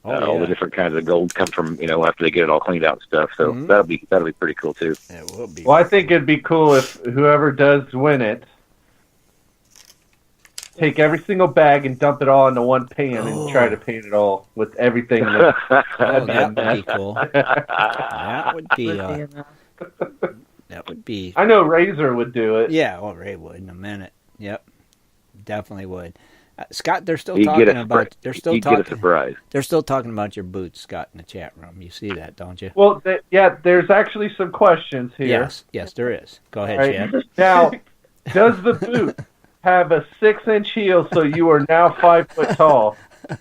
yeah.
all the different kinds of gold come from after they get it all cleaned out and stuff. So that'll be pretty cool too.
It will be.
Well, I think it'd be cool if whoever does win it take every single bag and dump it all into one pan and try to paint it all with everything.
Oh, that would be cool. That would be. That would be.
I know Razor would do it.
Yeah, well, Ray would in a minute. Yep, definitely would. Scott, they're still
He'd
talking
get a
about. They're still
He'd
talking.
get a surprise.
They're still talking about your boots, Scott, in the chat room. You see that, don't you?
Well, there's actually some questions here.
Yes, there is. Go ahead,
All right.
Shad.
Now, does the boot have a 6-inch heel so you are now 5 foot tall?
Are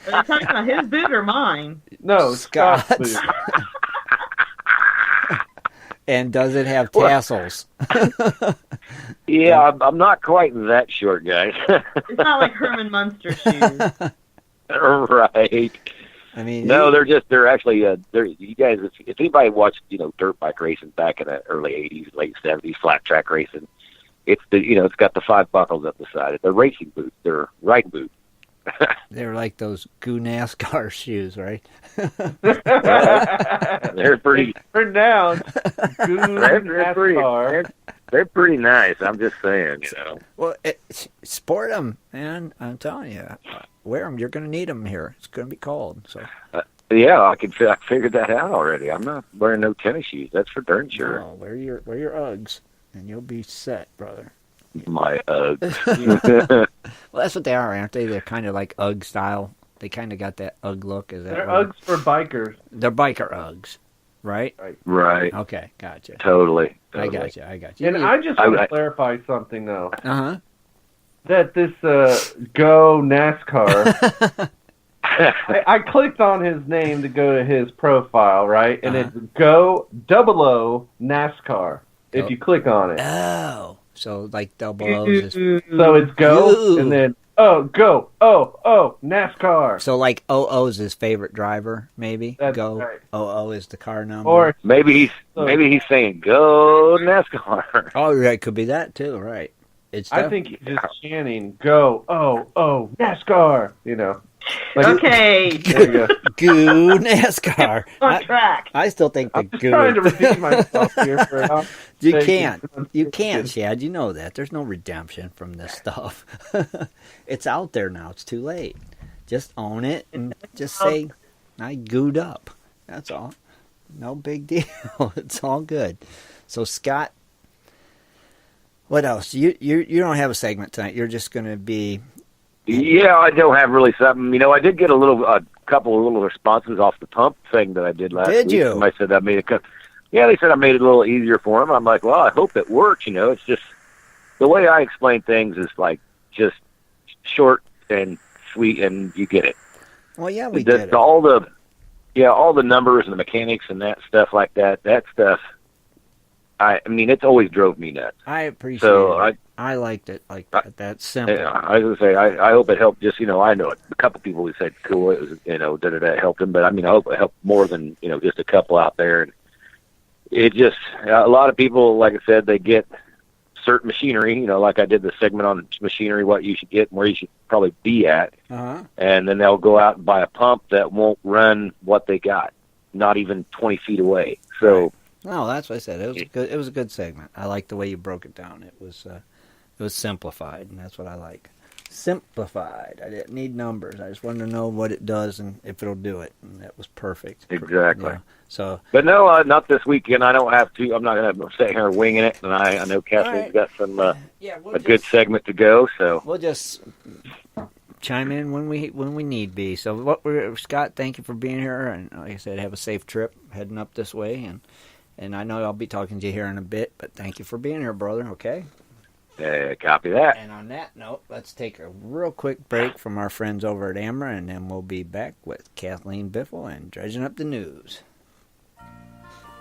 you talking about his boot or mine?
No, Scott's
Scott's.
boot.
And does it have tassels?
Yeah, I'm not quite that short, guys.
It's not like Herman Munster shoes.
Right.
I mean,
No, they're actually you guys. If anybody watched dirt bike racing back in the early '80s, late '70s, flat track racing, it's it's got the 5 buckles up the side. They're racing boots. They're riding boots.
they're like those goo NASCAR shoes, right?
They're pretty.
Pronounced.
They're pretty nice. I'm just saying,
Well, sport them, man. I'm telling you, wear them. You're going to need them here. It's going to be cold. So.
Yeah, I figured that out already. I'm not wearing no tennis shoes. That's for darn sure.
No, wear your Uggs, and you'll be set, brother.
My Uggs.
Well, that's what they are, aren't they? They're kind of like Ugg style. They kind of got that Ugg look. Is that
They're
right?
Uggs for bikers.
They're biker Uggs, right?
Right.
Okay, gotcha.
Totally.
I got you.
And I just want to clarify something, though.
Uh-huh.
That this Go NASCAR, I clicked on his name to go to his profile, right? And it's Go 00 NASCAR if you click on it.
Oh, so like double O's is...
So it's Go,
Ooh.
and then, Go, NASCAR.
So like OO's his favorite driver, maybe?
That's
Go
right.
OO is the car number.
Or
Maybe he's saying go NASCAR.
Oh, right, could be that too, right. It's
I think he's just chanting, Go, NASCAR, Like
Okay,
There you go.
Goo NASCAR.
on track.
I still think the
I'm just
goo.
trying to redeem myself here for
You can't, Shad. You know that. There's no redemption from this stuff. It's out there now. It's too late. Just own it and just say, I gooed up. That's all. No big deal. It's all good. So, Scott, what else? You don't have a segment tonight. You're just going to be...
Yeah, I don't have really something. I did get a couple of little responses off the pump thing that I did last week.
Did you?
Somebody said I made they said I made it a little easier for them. I'm like, well, I hope it works. It's just the way I explain things is like just short and sweet, and you get it.
Well, yeah, we did it.
All the numbers and the mechanics and that stuff like that. That stuff. I mean, it's always drove me nuts.
I appreciate
So
it. I liked it like that. That's simple.
Yeah, I was gonna say I hope it helped. Just I know a couple people who said cool. It was that helped them, but I mean I hope it helped more than just a couple out there. And it just a lot of people, like I said, they get certain machinery. Like I did the segment on machinery, what you should get and where you should probably be at,
Uh-huh.
and then they'll go out and buy a pump that won't run what they got. not even 20 feet away. So,
no, that's what I said. It was a good segment. I like the way you broke it down. It was simplified, and that's what I like. Simplified. I didn't need numbers. I just wanted to know what it does and if it'll do it, and that was perfect.
Exactly.
Yeah. So,
but no, not this weekend. I don't have to. I'm not going to sit here winging it. And I know Kathleen's got some a good segment to go. So
we'll just chime in when we need be. So, Scott, thank you for being here, and like I said, have a safe trip heading up this way. And I know I'll be talking to you here in a bit, but thank you for being here, brother. Okay.
Copy that.
And on that note, let's take a real quick break from our friends over at Amber, and then we'll be back with Kathleen Biffle and dredging up the news.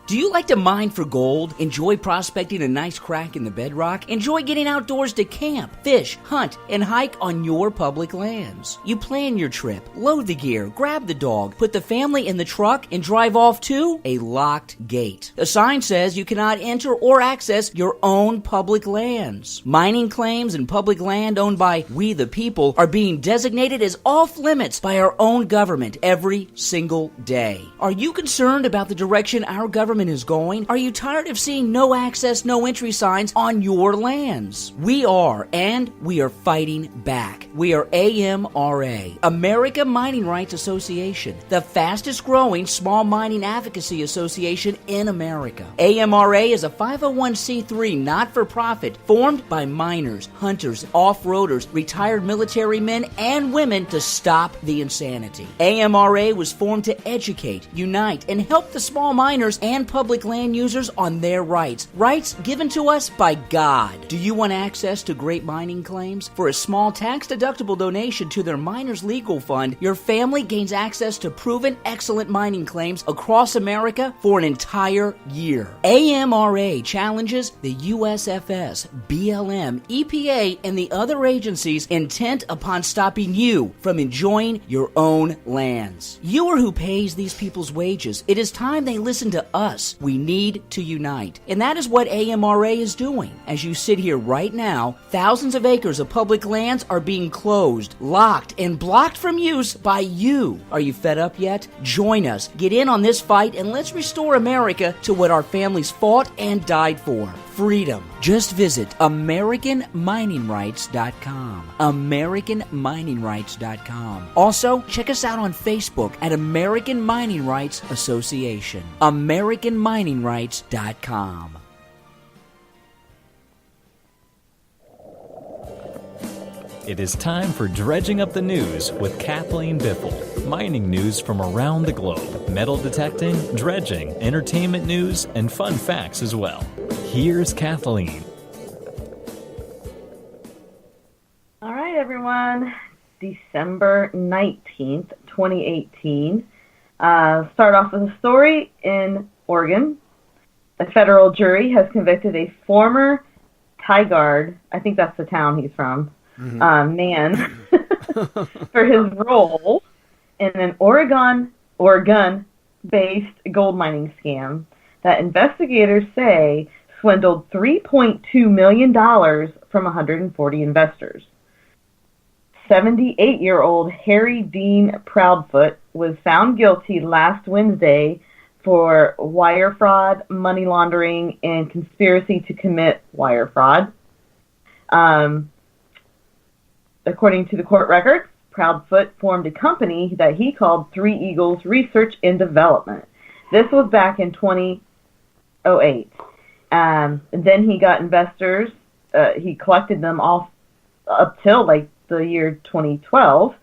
Do you like to mine for gold? Enjoy prospecting a nice crack in the bedrock? Enjoy getting outdoors to camp, fish, hunt, and hike on your public lands? You plan your trip, load the gear, grab the dog, put the family in the truck, and drive off to a locked gate. A sign says you cannot enter or access your own public lands. Mining claims and public land owned by we the people are being designated as off limits by our own government every single day. Are you concerned about the direction our government is going? Are you tired of seeing no access, no entry signs on your lands? We are, and we are fighting back. We are AMRA, America Mining Rights Association, the fastest growing small mining advocacy association in America. AMRA is a 501c3 not-for-profit formed by miners, hunters, off-roaders, retired military men, and women to stop the insanity. AMRA was formed to educate, unite, and help the small miners and public land users on their rights given to us by God. Do you want access to great mining claims? For a small tax-deductible donation to their Miners Legal Fund, your family gains access to proven excellent mining claims across America for an entire year. AMRA challenges the USFS, BLM, EPA, and the other agencies intent upon stopping you from enjoying your own lands. You are who pays these people's wages. It is time they listen to us. We need to unite. And that is what AMRA is doing. As you sit here right now, thousands of acres of public lands are being closed, locked, and blocked from use by you. Are you fed up yet? Join us. Get in on this fight and let's restore America to what our families fought and died for. Freedom. Just visit AmericanMiningRights.com. AmericanMiningRights.com. Also, check us out on Facebook at American Mining Rights Association. AmericanMiningRights.com.
It is time for Dredging Up the News with Kathleen Bibble. Mining news from around the globe, metal detecting, dredging, entertainment news, and fun facts as well. Here's Kathleen.
All right, everyone. December 19th, 2018. Start off with a story in Oregon. A federal jury has convicted a former Tigard, I think that's the town he's from, man, for his role in an Oregon-based gold mining scam that investigators say swindled $3.2 million from 140 investors. 78-year-old Harry Dean Proudfoot was found guilty last Wednesday for wire fraud, money laundering, and conspiracy to commit wire fraud. According to the court records, Proudfoot formed a company that he called Three Eagles Research and Development. This was back in 2008. Then he got investors. He collected them all up till like the year 2012.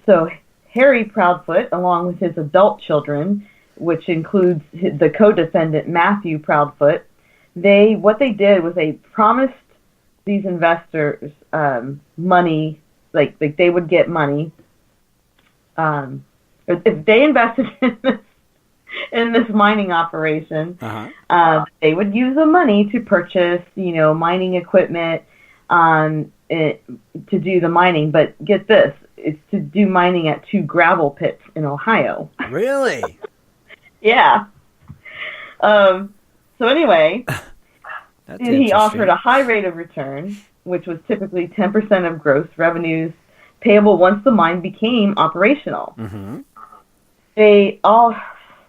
So Harry Proudfoot, along with his adult children, which includes the co-defendant Matthew Proudfoot, what they did was they promised these investors money, like they would get money. If they invested in this mining operation, they would use the money to purchase, mining equipment to do the mining. But get this, it's to do mining at 2 gravel pits in Ohio.
Really?
Yeah. So anyway, he offered a high rate of return, which was typically 10% of gross revenues payable once the mine became operational.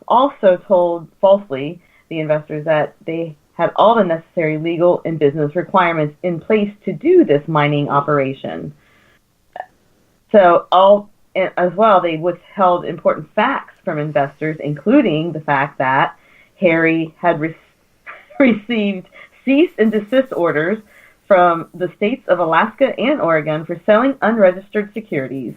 also told falsely the investors that they had all the necessary legal and business requirements in place to do this mining operation. So as well, they withheld important facts from investors, including the fact that Harry had received cease and desist orders from the states of Alaska and Oregon for selling unregistered securities.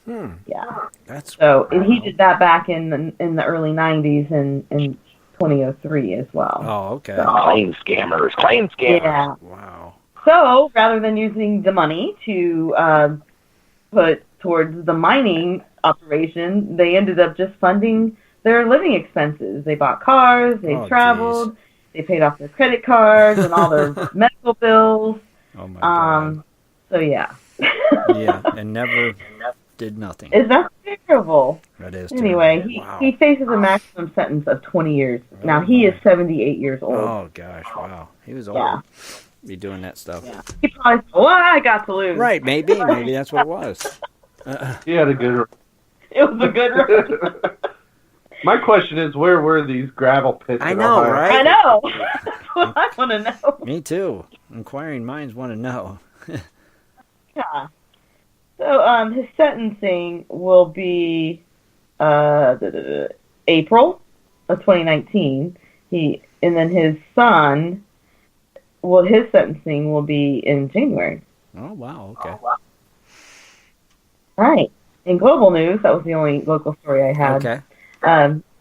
Yeah. And he did that back in the early 90s and in 2003 as well.
Oh, okay.
So, claim scammers.
Yeah.
Wow.
So rather than using the money to put towards the mining operation, they ended up just funding their living expenses. They bought cars, they traveled, they paid off their credit cards and all their medical bills.
Oh my God.
So yeah.
Yeah, and never did nothing.
Is that terrible?
That is
anyway,
terrible.
he faces a maximum sentence of 20 years. Now he is 78 years old.
Oh gosh, wow. He was old.
Yeah.
Be doing that stuff.
Yeah. He probably thought, well, I got to lose.
Right, maybe that's what it was.
He had a good run.
It was a good run.
My question is, where were these gravel pits?
I know,
Ohio?
right?
I know. That's what I want to know.
Me too. Inquiring minds want to know.
Yeah. So his sentencing will be April of 2019. And then his son, his sentencing will be in January.
Oh wow, okay.
Right. In global news, that was the only local story I had.
Okay.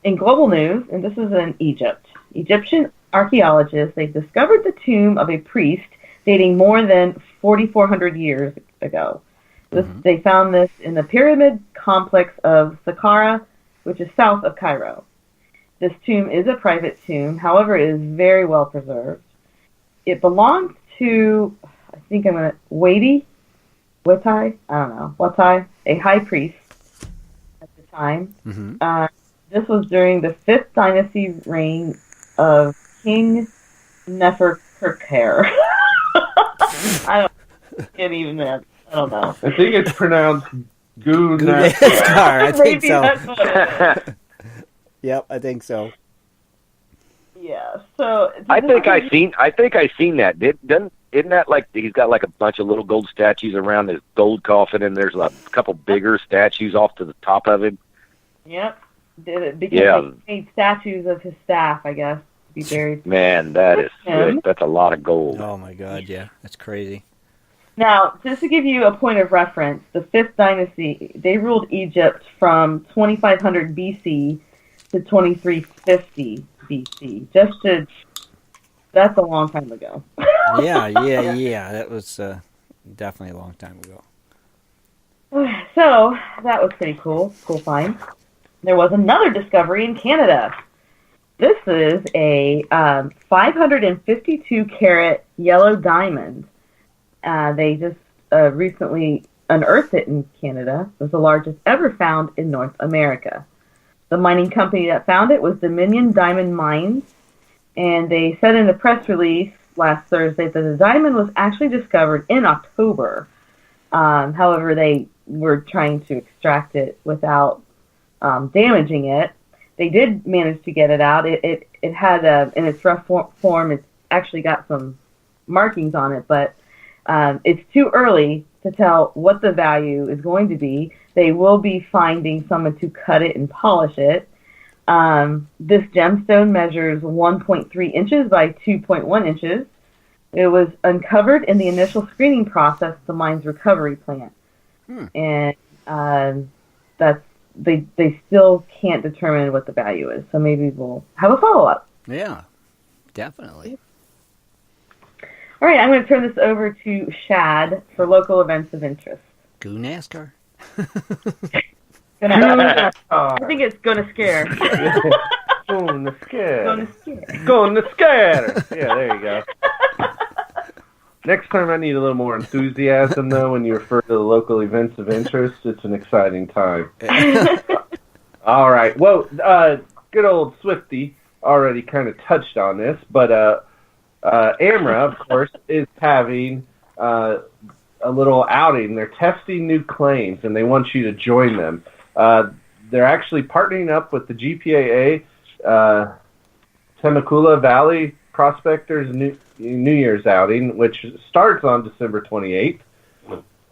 In global news, and this is in Egypt, Egyptian archaeologists, they've discovered the tomb of a priest dating more than 4,400 years ago. They found this in the pyramid complex of Saqqara, which is south of Cairo. This tomb is a private tomb, however, it is very well preserved. It belonged to, I think Watai, a high priest at the time. This was during the 5th dynasty reign of King Neferkare. I don't know.
I think it's pronounced
NASCAR. I think
Maybe
so.
that's what it is.
Yep, I think so.
Yeah. So
I think I seen that. Isn't that like he's got like a bunch of little gold statues around his gold coffin, and there's a couple bigger statues off to the top of him?
Yep. Because they made statues of his staff, I guess, to be buried.
Man, that is sick. That's a lot of gold.
Oh my God, yeah, that's crazy.
Now, just to give you a point of reference, the 5th dynasty, they ruled Egypt from 2500 BC to 2350 BC. That's a long time ago.
Yeah. That was definitely a long time ago.
So, that was pretty cool. Cool find. There was another discovery in Canada. This is a 552-carat yellow diamond. They just recently unearthed it in Canada. It was the largest ever found in North America. The mining company that found it was Dominion Diamond Mines, and they said in a press release last Thursday that the diamond was actually discovered in October. However, they were trying to extract it without damaging it. They did manage to get it out. It had in its rough form, it's actually got some markings on it, but it's too early to tell what the value is going to be. They will be finding someone to cut it and polish it. This gemstone measures 1.3 inches by 2.1 inches. It was uncovered in the initial screening process at the mine's recovery plant. And they still can't determine what the value is. So maybe we'll have a follow-up.
Yeah, definitely.
All right, I'm going to turn this over to Shad for local events of interest.
Go NASCAR.
I think it's going to scare.
Going to scare.
Going to scare.
Going to scare. Yeah, there you go. Next time I need a little more enthusiasm, though, when you refer to the local events of interest. It's an exciting time. All right. Well, good old Swifty already kind of touched on this, but AMRA, of course, is having a little outing. They're testing new claims, and they want you to join them. they're actually partnering up with the GPAA Temecula Valley Prospectors New Year's outing, which starts on December 28th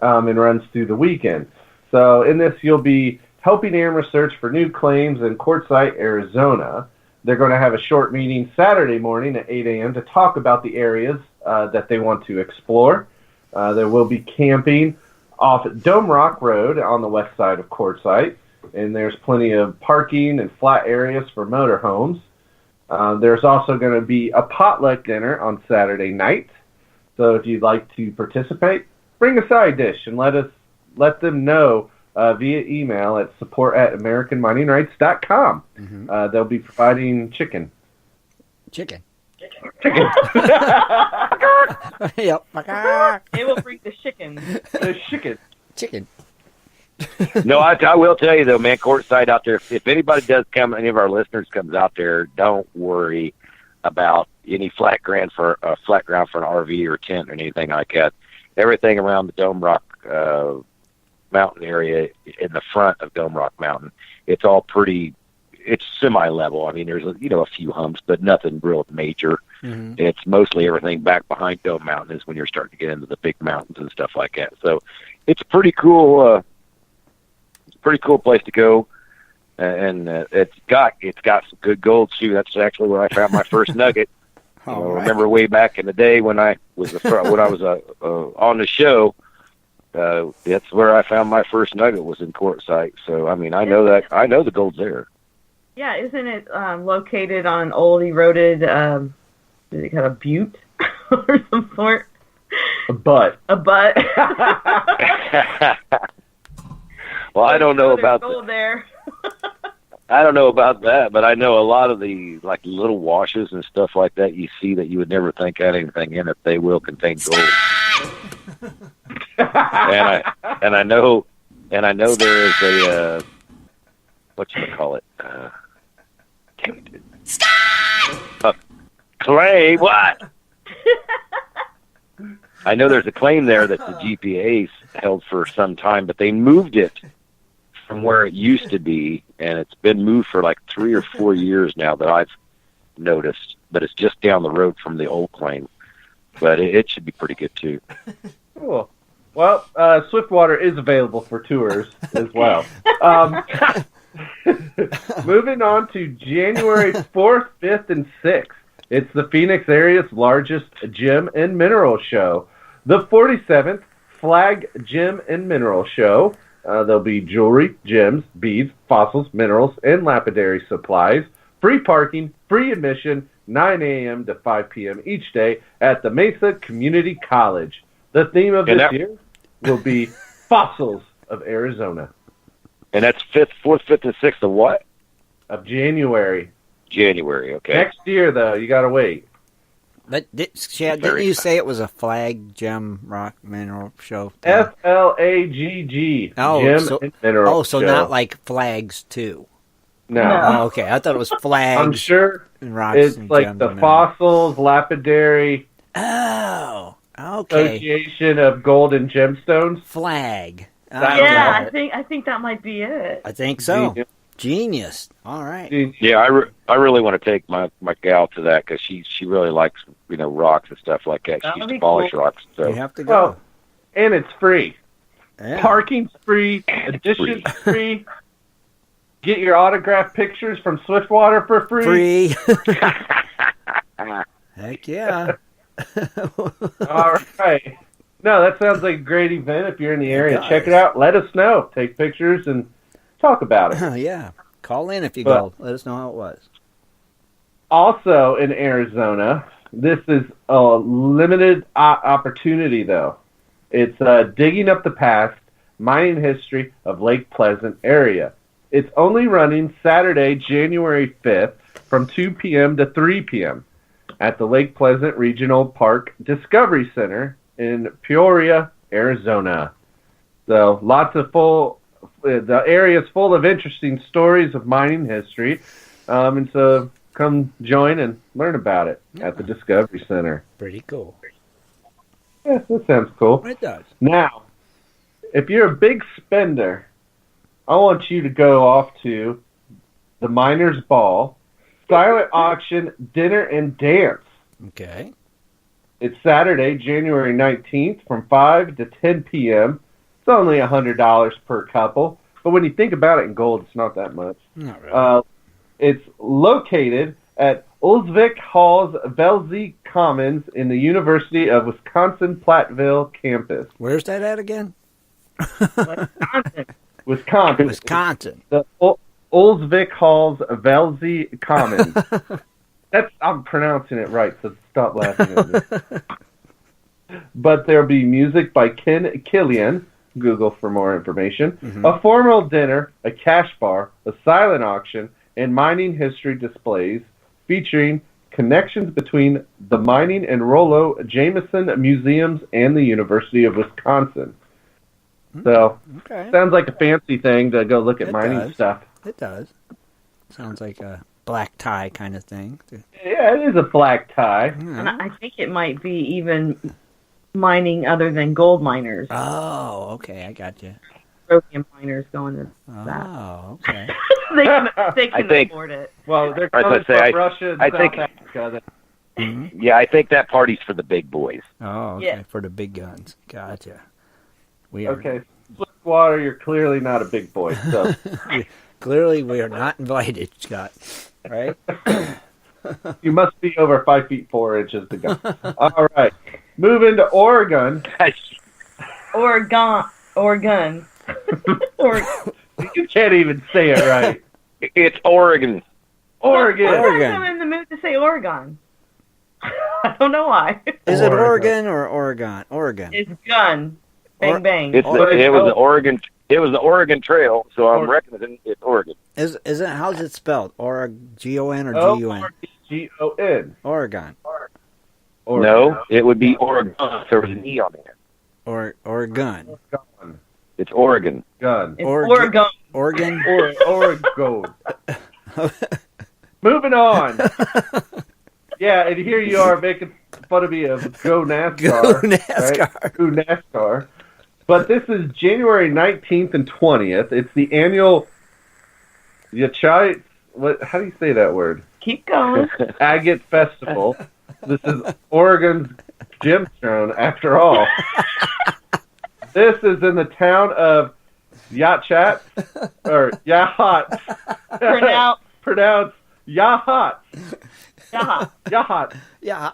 and runs through the weekend. So in this, you'll be helping airmen search for new claims in Quartzsite, Arizona. They're going to have a short meeting Saturday morning at 8 a.m. to talk about the areas that they want to explore. There will be camping off Dome Rock Road on the west side of Quartzsite, and there's plenty of parking and flat areas for motorhomes. There's also going to be a potluck dinner on Saturday night. So if you'd like to participate, bring a side dish and let them know via email at support@AmericanMiningRights.com. Mm-hmm. They'll be providing chicken.
Chicken.
Yep. They will bring the chicken.
Chicken.
No, I will tell you though, man, Quartzsite out there. If anybody does come, any of our listeners comes out there, don't worry about any flat ground for an RV or tent or anything like that. Everything around the Dome Rock mountain area in the front of Dome Rock Mountain, it's all it's semi-level. I mean, there's a few humps, but nothing real major. Mm-hmm. It's mostly everything back behind Dome Mountain is when you're starting to get into the big mountains and stuff like that. So it's a pretty cool place to go, and it's got some good gold too. That's actually where I found my first nugget. Right. Remember way back in the day when I was on the show. That's where I found my first nugget was in Quartzsite. So I mean, I know the gold's there.
Yeah, isn't it located on an old eroded, is it kind of butte or some sort?
A butt.
Well, I don't know about
gold there.
I don't know about that, but I know a lot of the little washes and stuff like that you see that you would never think had anything in it. They will contain gold. and I know there is a whatchamacallit? Claim what? I know there's a claim there that the GPA's held for some time, but they moved it from where it used to be, and it's been moved for 3 or 4 years now that I've noticed, but it's just down the road from the old claim. But it should be pretty good, too.
Cool. Well, Swiftwater is available for tours as well. Moving on to January 4th, 5th, and 6th. It's the Phoenix area's largest gem and mineral show, the 47th Flag Gem and Mineral Show. There'll be jewelry, gems, beads, fossils, minerals, and lapidary supplies. Free parking, free admission, 9 a.m. to 5 p.m. each day at the Mesa Community College. The theme of this year will be Fossils of Arizona.
And that's 4th, 5th, and 6th of what?
Of January.
January, okay.
Next year, though, you got to wait.
But Shad, didn't you say it was a flag gem rock mineral show?
FLAGG.
Oh,
gem and mineral
so
show.
not like flags too.
No.
Oh, okay. I thought it was flags.
I'm sure
and rocks
it's
and
like
gems
the
and
fossils, lapidary.
Oh, okay.
Association of Gold and Gemstones.
Flag.
Yeah, I think that might be it.
I think so. Genius. All right.
Yeah, I really want to take my gal to that because she really likes rocks and stuff like that. She used to polish rocks. So
you have to go.
Oh, and it's free.
Yeah.
Parking's free. Admission's free. Get your autographed pictures from Swiftwater for free.
Heck yeah.
All right. No, that sounds like a great event. If you're in the area, check it out. Let us know. Take pictures and talk about it.
Yeah. Call in if you go. Let us know how it was.
Also in Arizona, this is a limited opportunity, though. It's Digging Up the Past, Mining History of Lake Pleasant Area. It's only running Saturday, January 5th from 2 p.m. to 3 p.m. at the Lake Pleasant Regional Park Discovery Center in Peoria, Arizona. So the area is full of interesting stories of mining history. And so come join and learn about it at the Discovery Center.
Pretty cool.
Yeah, that sounds cool.
It does.
Now, if you're a big spender, I want you to go off to the Miners Ball, silent auction, dinner, and dance.
Okay.
It's Saturday, January 19th from 5 to 10 p.m. It's only $100 per couple. But when you think about it in gold, it's not that much.
Not really.
It's located at Ulsvik Hall's Velzy Commons in the University of Wisconsin-Platteville campus.
Where's that at again?
Wisconsin.
Wisconsin.
The Ulsvik Hall's Velzy Commons. I'm pronouncing it right, so stop laughing at me. But there'll be music by Ken Killian. Google for more information. Mm-hmm. A formal dinner, a cash bar, a silent auction, and mining history displays featuring connections between the Mining and Rollo Jameson Museums and the University of Wisconsin. So, sounds like a fancy thing to go look at mining stuff.
It does. Sounds like a black tie kind of thing.
Yeah, it is a black tie.
And I think it might be even mining other than gold miners.
Oh, okay, I got you.
Rhodium miners going to that.
Oh, okay.
they can afford it.
Well, they're coming from Russia and South Africa.
Yeah, I think that party's for the big boys.
Oh, okay, for the big guns. Gotcha.
Okay, Swiftwater, you're clearly not a big boy, so.
Clearly we are not invited, Scott. Right?
You must be over 5 feet 4 inches to go. All right. Moving to Oregon.
Oregon.
You can't even say it right.
It's Oregon.
Oregon.
I'm in the mood to say Oregon. I don't know why.
Is it Oregon or Oregon? Oregon.
It's gun. Bang bang.
It was the Oregon. It was the Oregon Trail, so I'm reckoning it's Oregon.
Is it? How's it spelled? G-O-N or G-U-N?
G-O-N.
Oregon.
No, it would be Oregon. There was an E on there.
Oregon.
It's Oregon.
Gun.
It's Oregon.
Oregon.
Oregon. Moving on. Yeah, and here you are making fun of me of Go NASCAR.
Go NASCAR.
Right? Go NASCAR. But this is January 19th and 20th. It's the annual Yachai. How do you say that word?
Keep going.
Agate Festival. This is Oregon's gemstone, after all. This is in the town of Yachat, or Yahat. Pronounced Yahat. Yahat.
Yeah.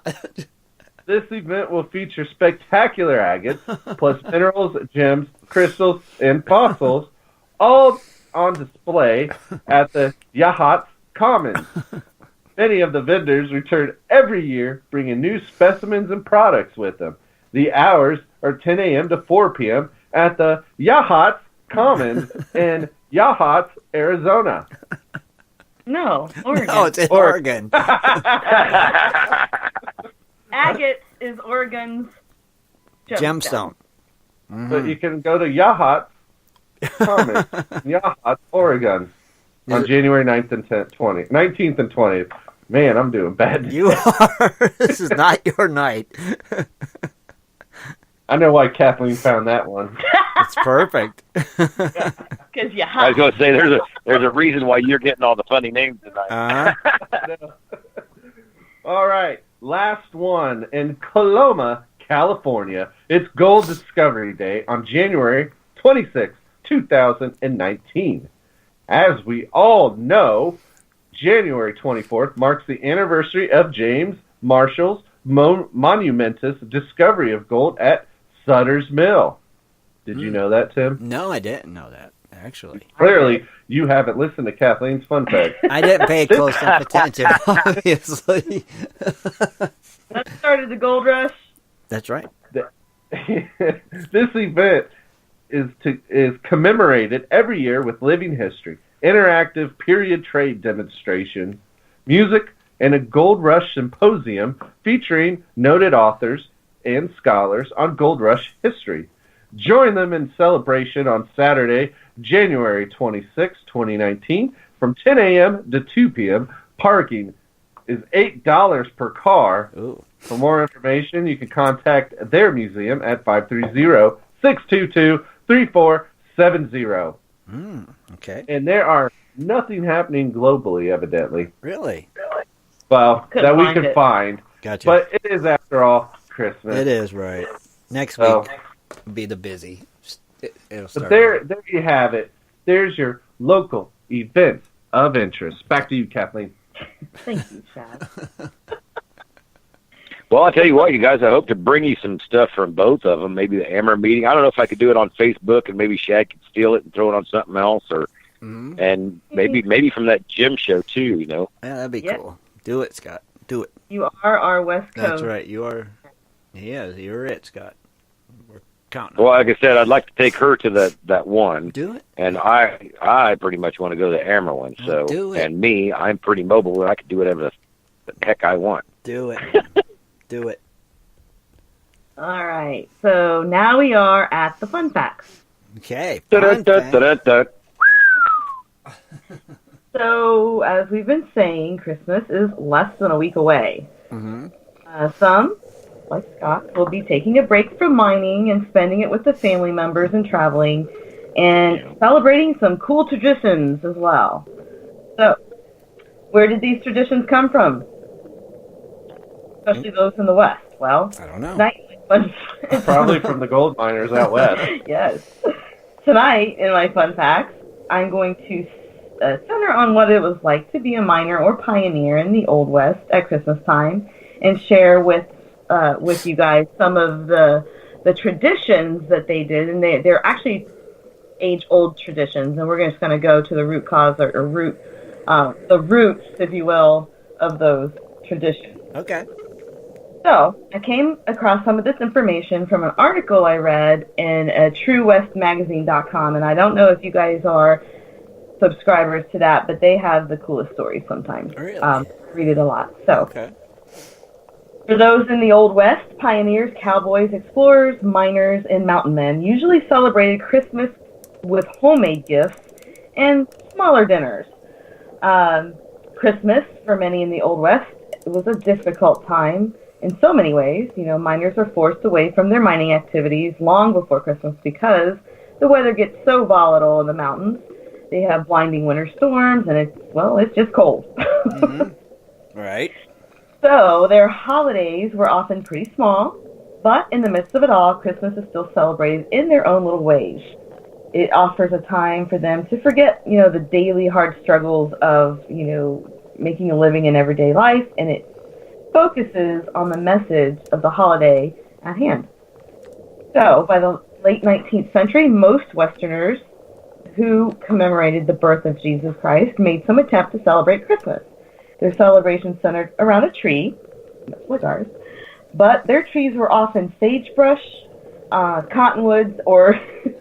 This event will feature spectacular agates, plus minerals, gems, crystals, and fossils, all on display at the Yahat Commons. Many of the vendors return every year, bringing new specimens and products with them. The hours are 10 a.m. to 4 p.m. at the Yahat Commons in Yahat, Arizona.
No, Oregon.
No, it's in Oregon.
Agate is Oregon's
gemstone.
Mm-hmm. But you can go to Yahat Commons, Yahat, Oregon, on January 19th and 20th. Man, I'm doing bad.
You are. This is not your night.
I know why Kathleen found that one.
It's perfect.
Because
I was going to say there's a reason why you're getting all the funny names tonight.
All right, last one in Coloma, California. It's Gold Discovery Day on January 26, 2019. As we all know, January 24th marks the anniversary of James Marshall's monumentous discovery of gold at Sutter's Mill. Did you know that, Tim?
No, I didn't know that, actually.
Clearly, you haven't listened to Kathleen's fun fact.
I didn't pay close enough attention, obviously.
That started the gold rush.
That's right.
This event is commemorated every year with living history, interactive period trade demonstrations, music, and a gold rush symposium featuring noted authors and scholars on gold rush history. Join them in celebration on Saturday, January 26, 2019, from 10 a.m. to 2 p.m. Parking is $8 per car.
Ooh.
For more information, you can contact their museum at 530-622-3470.
Okay.
And there are nothing happening globally, evidently.
Really?
Well,
Couldn't
that we
find
could
it.
find.
Gotcha.
But it is, after all, Christmas.
It is, right. Next
So-
week will be the busy. It'll
But
start.
there you have it. There's your local event of interest. Back to you, Kathleen.
Thank you, Shad.
Well, I'll tell you what, you guys, I hope to bring you some stuff from both of them. Maybe the Amber meeting. I don't know if I could do it on Facebook, and maybe Shad could steal it and throw it on something else, or and maybe from that gym show too. You know.
Yeah, that'd be
Yeah.
cool. Do it, Scott. Do it.
You are our West Coast.
That's right. You are. Yeah, you're it, Scott. We're counting on
Well, like I said, I'd like to take her to that one,
you. Do it.
and I pretty much want to go to the Amber one. So,
Do it.
and me, I'm pretty mobile, and I can do whatever the heck I want.
Do it. Do it.
All right. So now we are at the fun facts.
Okay. Fun fact.
Da-da-da-da-da-da.
So, as we've been saying, Christmas is less than a week away. Some, like Scott, will be taking a break from mining and spending it with the family members and traveling and celebrating some cool traditions as well. So, where did these traditions come from? Especially those in the West. Well,
I don't know.
Probably from the gold miners out west.
Yes. Tonight, in my fun facts, I'm going to center on what it was like to be a miner or pioneer in the Old West at Christmas time, and share with you guys some of the traditions that they did, and they're actually age-old traditions, and we're just going to go to the root cause or the roots, if you will, of those traditions.
Okay.
So, I came across some of this information from an article I read in TrueWestMagazine.com, and I don't know if you guys are subscribers to that, but they have the coolest stories sometimes.
Really?
Read it a lot. So,
Okay.
for those in the Old West, pioneers, cowboys, explorers, miners, and mountain men usually celebrated Christmas with homemade gifts and smaller dinners. Christmas, for many in the Old West, was a difficult time in so many ways. You know, miners are forced away from their mining activities long before Christmas because the weather gets so volatile in the mountains. They have blinding winter storms, and it's just cold.
Right.
So their holidays were often pretty small, but in the midst of it all, Christmas is still celebrated in their own little ways. It offers a time for them to forget, the daily hard struggles of, making a living in everyday life, and it focuses on the message of the holiday at hand. So, by the late 19th century, most Westerners who commemorated the birth of Jesus Christ made some attempt to celebrate Christmas. Their celebration centered around a tree, much like ours, but their trees were often sagebrush, cottonwoods, or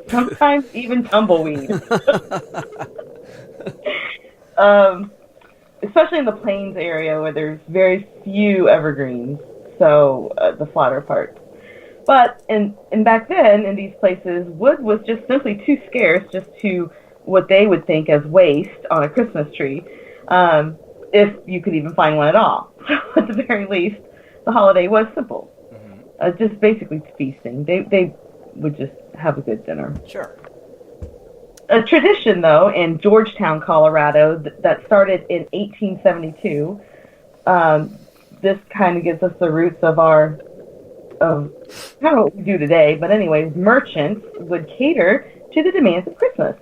sometimes even tumbleweed. Especially in the plains area where there's very few evergreens, so the flatter parts. But in back then, in these places, wood was just simply too scarce just to what they would think as waste on a Christmas tree, if you could even find one at all. So at the very least, the holiday was simple. Just basically feasting. They would just have a good dinner.
Sure.
A tradition, though, in Georgetown, Colorado, that started in 1872. This kind of gives us the roots of kind of what we do today. But anyways, merchants would cater to the demands of Christmas.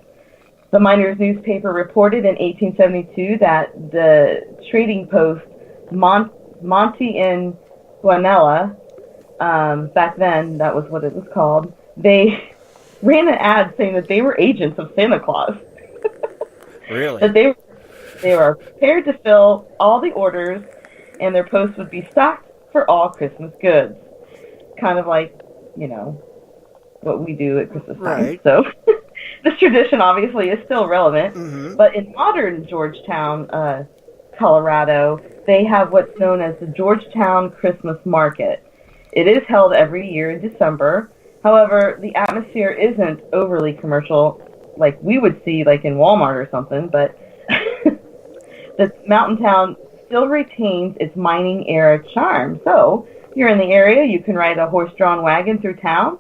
The miners' newspaper reported in 1872 that the trading post Monte in Guanella, back then that was what it was called, they ran an ad saying that they were agents of Santa Claus.
Really?
That they were prepared to fill all the orders, and their post would be stocked for all Christmas goods. Kind of like, what we do at Christmas time.
Right.
So this tradition obviously is still relevant, but in modern Georgetown, Colorado, they have what's known as the Georgetown Christmas Market. It is held every year in December. However, the atmosphere isn't overly commercial like we would see like in Walmart or something, but the mountain town still retains its mining era charm. So, if you're in the area, you can ride a horse-drawn wagon through town,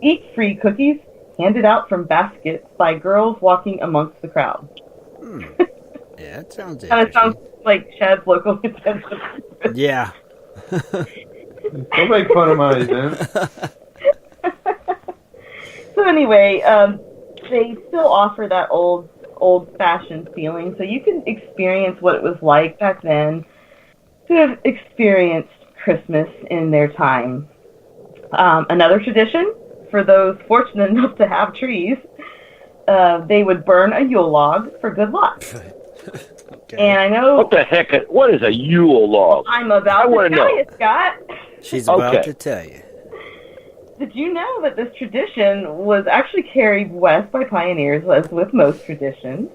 eat free cookies handed out from baskets by girls walking amongst the crowd.
Yeah, that sounds interesting.
Kind of sounds like Shad's local consensus.
Yeah.
Don't make fun of my event.
So anyway, they still offer that old-fashioned feeling, so you can experience what it was like back then to have experienced Christmas in their time. Another tradition, for those fortunate enough to have trees, they would burn a Yule log for good luck.
Okay.
And I know...
What the heck? What is a Yule log?
I'm about to tell you, Scott.
She's about
Okay.
to tell you.
Did you know that this tradition was actually carried west by pioneers, as with most traditions,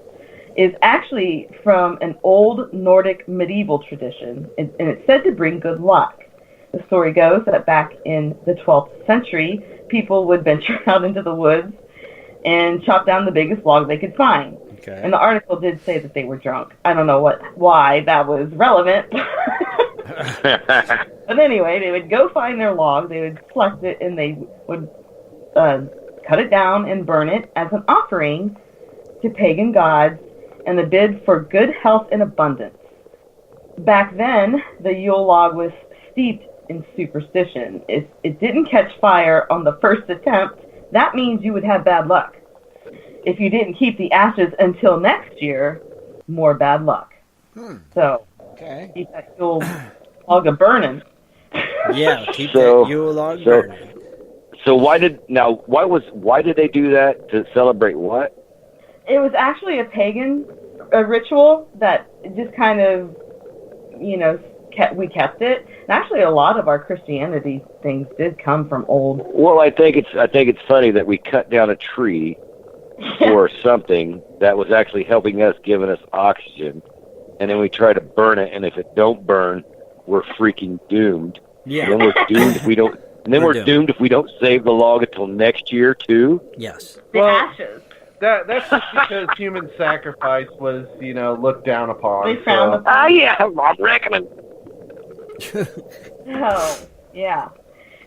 is actually from an old Nordic medieval tradition, and it's said to bring good luck. The story goes that back in the 12th century, people would venture out into the woods and chop down the biggest log they could find.
Okay.
And the article did say that they were drunk. I don't know why that was relevant. But anyway, they would go find their log, they would select it, and they would cut it down and burn it as an offering to pagan gods and the bid for good health and abundance. Back then, the Yule log was steeped in superstition. If it didn't catch fire on the first attempt, that means you would have bad luck. If you didn't keep the ashes until next year, more bad luck. So,
Okay.
keep that Yule log a burning.
Yeah, keep
So-
that Yule log
so-
burning.
So why did they do that to celebrate what?
It was actually a pagan ritual that just kind of, we kept it. And actually, a lot of our Christianity things did come from old.
Well, I think it's funny that we cut down a tree for something that was actually helping us, giving us oxygen, and then we try to burn it, and if it don't burn, we're freaking doomed.
Yeah.
And then we're doomed if we don't. And then we're doomed if we don't save the log until next year too.
Yes.
The
Well,
ashes.
That's just because human sacrifice was, looked down upon.
They frowned upon.
Ah, yeah, I'm reckoning.
Oh, yeah.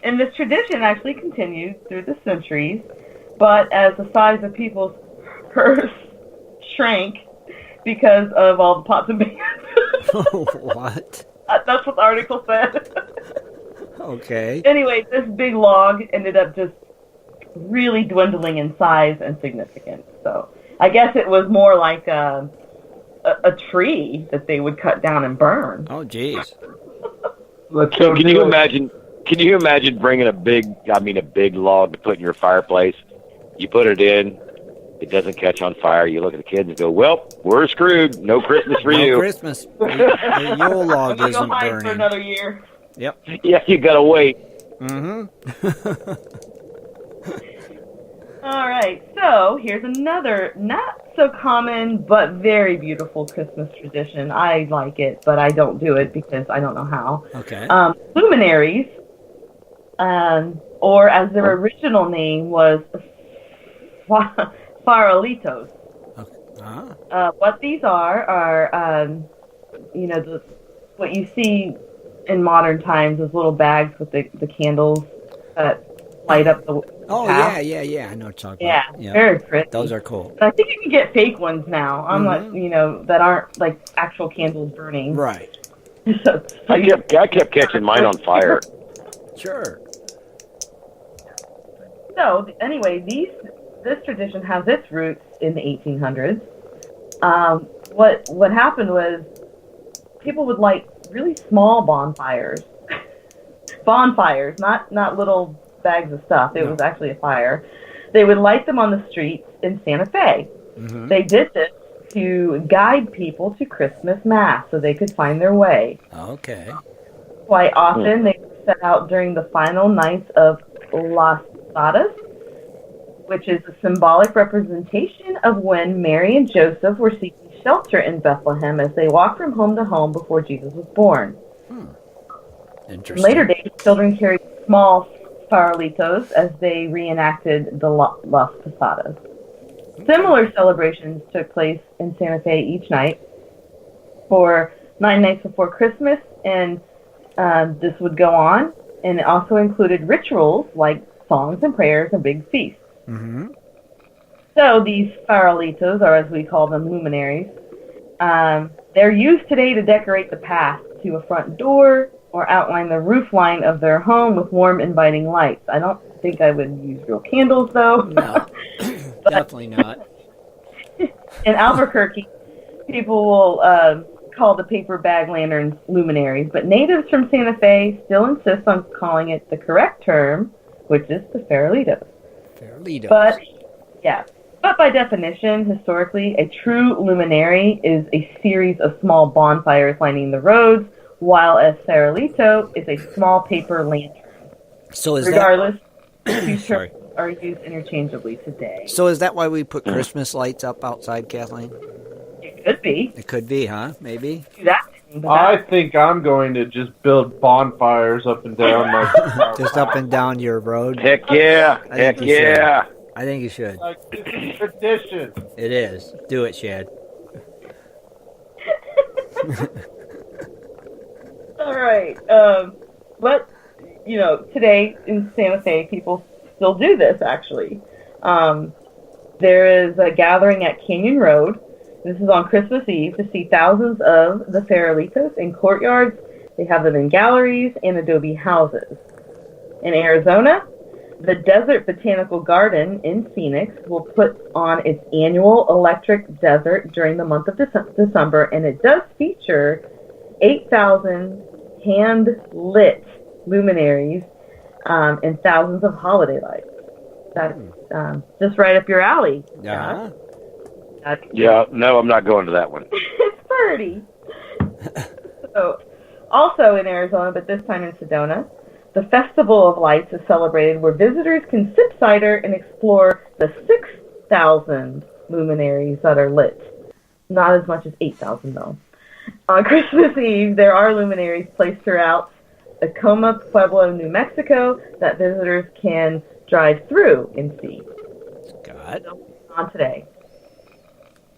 And this tradition actually continued through the centuries, but as the size of people's purse shrank because of all the pots and pans.
What?
That's what the article said.
Okay.
Anyway, this big log ended up just really dwindling in size and significance. So I guess it was more like a tree that they would cut down and burn.
Oh, jeez.
Let's
So
go
can
do
you
it.
imagine? Can you imagine bringing a big log to put in your fireplace? You put it in, it doesn't catch on fire. You look at the kids and go, "Well, we're screwed. No Christmas for
No
you."
Christmas. The Yule log
I'm gonna go
isn't
hide for
burning.
another year.
Yep.
Yeah, you gotta wait.
Mm-hmm.
All right, so here's another not so common but very beautiful Christmas tradition. I like it, but I don't do it because I don't know how.
Okay.
Luminaries, or as their original name was, farolitos. What these are what you see in modern times is little bags with the candles that light up the
Oh,
path.
yeah. I know what you're talking
Yeah,
about. Yeah.
very pretty.
Those are cool.
I think you can get fake ones now. I'm not, that aren't like actual candles burning.
Right.
So
I kept catching mine on fire.
Sure.
So anyway, this tradition has its roots in the 1800s. What happened was people would light really small bonfires. Bonfires, not little bags of stuff. It was actually a fire. They would light them on the streets in Santa Fe.
Mm-hmm.
They did this to guide people to Christmas Mass so they could find their way.
Okay.
Quite often, they were set out during the final nights of Las Posadas, which is a symbolic representation of when Mary and Joseph were seeking shelter in Bethlehem as they walked from home to home before Jesus was born. In
Interesting.
later days, children carried small farolitos as they reenacted the Las Posadas. Similar celebrations took place in Santa Fe each night for 9 nights before Christmas, and this would go on, and it also included rituals like songs and prayers and big feasts.
Mm-hmm.
So these farolitos, or as we call them, luminaries, they're used today to decorate the path to a front door or outline the roof line of their home with warm, inviting lights. I don't think I would use real candles, though.
No, definitely not.
In Albuquerque, people will call the paper bag lanterns luminaries, but natives from Santa Fe still insist on calling it the correct term, which is the farolitos.
Farolitos.
But by definition, historically, a true luminary is a series of small bonfires lining the roads, while a farolito is a small paper lantern.
So is
Regardless, these
Sorry.
terms are used interchangeably today.
So is that why we put Christmas lights up outside, Kathleen?
It could be.
It could be, huh? Maybe.
I think I'm going to just build bonfires up and down my...
Just up and down your road.
Heck yeah. Heck yeah.
I think you should.
Like, this is tradition.
It is. Do it, Shad.
All right. But, today in Santa Fe, people still do this, actually. There is a gathering at Canyon Road. This is on Christmas Eve to see thousands of the farolitos in courtyards. They have them in galleries and adobe houses. In Arizona, the Desert Botanical Garden in Phoenix will put on its annual electric desert during the month of December, and it does feature 8,000 hand-lit luminaries and thousands of holiday lights. That's just right up your alley.
Yeah.
Yeah, no, I'm not going to that one.
It's pretty. So, also in Arizona, but this time in Sedona, the Festival of Lights is celebrated where visitors can sip cider and explore the 6,000 luminaries that are lit. Not as much as 8,000, though. On Christmas Eve, there are luminaries placed throughout Acoma Pueblo, New Mexico, that visitors can drive through and see.
Scott.
On today.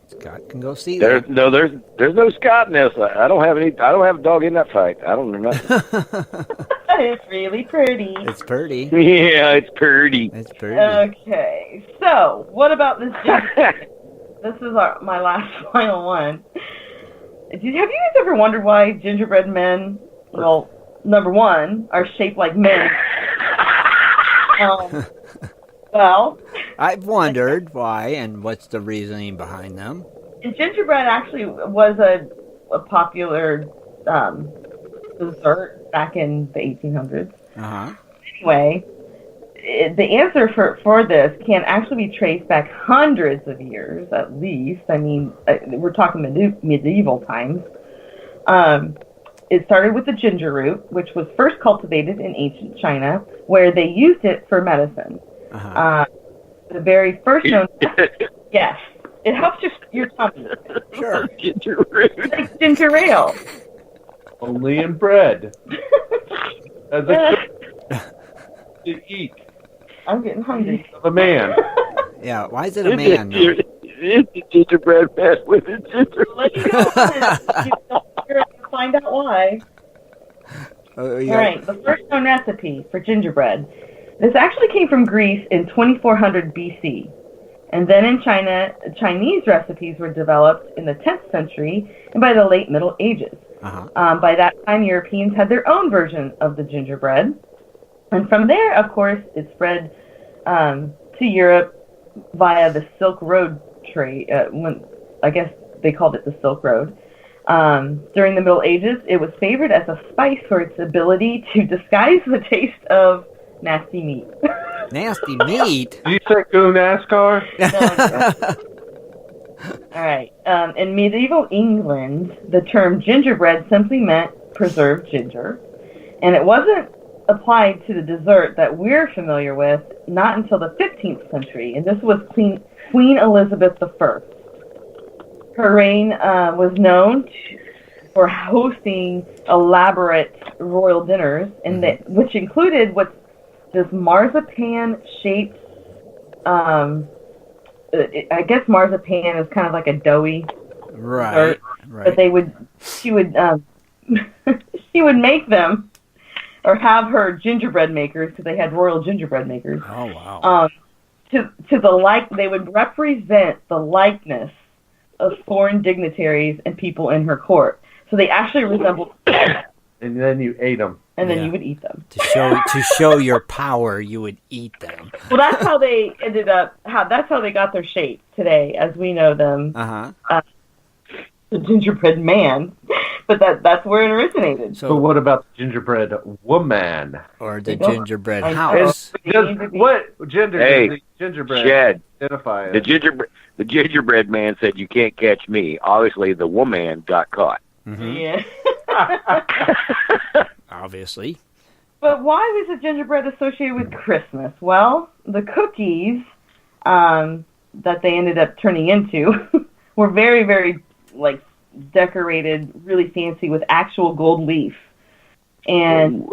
Scott can go see
There's
that.
no Scott in this. I don't have a dog in that fight. I don't know nothing.
It's really pretty.
It's pretty.
Yeah, it's pretty.
It's pretty.
Okay, so what about this gingerbread? This is my last final one. Have you guys ever wondered why gingerbread men, well, number one, are shaped like men? Well,
I've wondered why and what's the reasoning behind them.
Gingerbread actually was a popular dessert back in the 1800s.
Uh-huh.
Anyway, the answer for this can actually be traced back hundreds of years at least. I mean, we're talking medieval times. It started with the ginger root, which was first cultivated in ancient China, where they used it for medicine.
Uh-huh.
The very first known... Yes. It helps your tummy.
Sure.
Ginger root.
It's like ginger ale.
Only in bread. As a to eat
I'm getting hungry.
of a man.
Yeah, why is it a man? though?
It's a gingerbread man with a ginger.
Let you go. You'll find out why.
Oh,
All right, the first known recipe for gingerbread. This actually came from Greece in 2400 BC. And then in China, Chinese recipes were developed in the 10th century and by the late Middle Ages.
Uh-huh.
By that time, Europeans had their own version of the gingerbread. And from there, of course, it spread to Europe via the Silk Road trade. I guess they called it the Silk Road. During the Middle Ages, it was favored as a spice for its ability to disguise the taste of nasty meat.
Nasty meat?
Do you say go NASCAR?
All right. In medieval England, the term gingerbread simply meant preserved ginger, and it wasn't applied to the dessert that we're familiar with not until the 15th century, and this was Queen Elizabeth I. Her reign was known for hosting elaborate royal dinners, and which included this marzipan-shaped. I guess marzipan is kind of like a doughy
Right.
dessert, but she would she would make them, or have her gingerbread makers, because they had royal gingerbread makers.
Oh, wow.
to the they would represent the likeness of foreign dignitaries and people in her court. So they actually resembled.
And then you ate them.
And then you would eat them.
To show your power, you would eat them.
Well, that's how they ended up. That's how they got their shape today, as we know them. The gingerbread man, but that's where it originated.
So, what about the gingerbread woman
or the gingerbread house?
What gender does the gingerbread
Shad,
identify as?
The gingerbread man said, "You can't catch me." Obviously, the woman got caught.
Yeah.
Obviously.
But why was the gingerbread associated with Christmas? Well, the cookies that they ended up turning into were very, very decorated, really fancy with actual gold leaf. And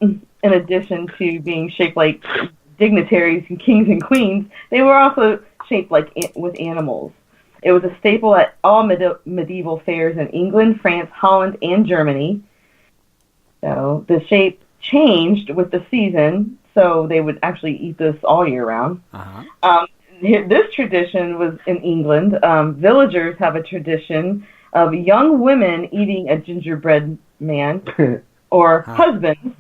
in addition to being shaped like dignitaries and kings and queens, they were also shaped with animals. It was a staple at all medieval fairs in England, France, Holland, and Germany. So the shape changed with the season, so they would actually eat this all year round. This tradition was in England. Villagers have a tradition of young women eating a gingerbread man or husband.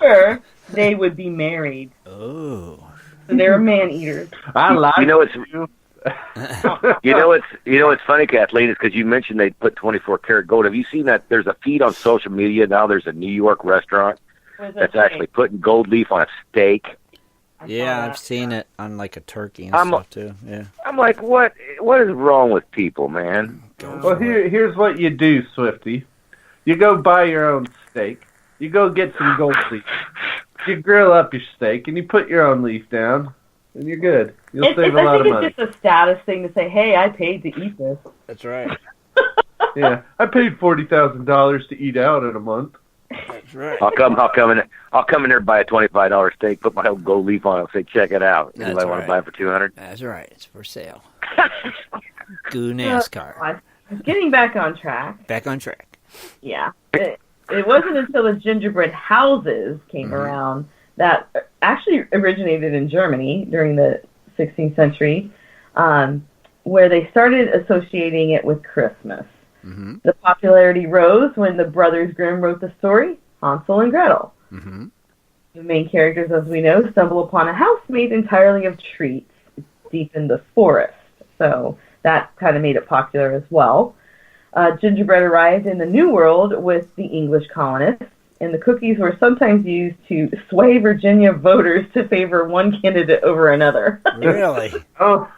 Sure, they would be married.
Oh,
so they were man eaters.
I like
what's funny, Kathleen, is because you mentioned they put 24 karat gold. Have you seen that? There's a feed on social media now. There's a New York restaurant that's actually putting gold leaf on a steak.
Yeah, I've seen it on a turkey and stuff too. Yeah.
I'm like, what is wrong with people, man?
Well, here's what you do, Swifty. You go buy your own steak. You go get some gold leaf. You grill up your steak and you put your own leaf down, and you're good. You'll save a lot of money.
It's just a status thing to say, "Hey, I paid to eat this."
That's right.
Yeah, I paid $40,000 to eat out in a month.
That's right.
I'll come in there, buy a $25 steak, put my own gold leaf on it, and say, check it out. Anybody want to buy it for $200?
That's right. It's for sale. Go NASCAR.
Getting back on track.
Back on track.
Yeah. It wasn't until the gingerbread houses came around that actually originated in Germany during the 16th century, where they started associating it with Christmas. Mm-hmm. The popularity rose when the Brothers Grimm wrote the story, Hansel and Gretel. Mm-hmm. The main characters, as we know, stumble upon a house made entirely of treats deep in the forest. So that kind of made it popular as well. Gingerbread arrived in the New World with the English colonists, and the cookies were sometimes used to sway Virginia voters to favor one candidate over another.
Really?
Oh,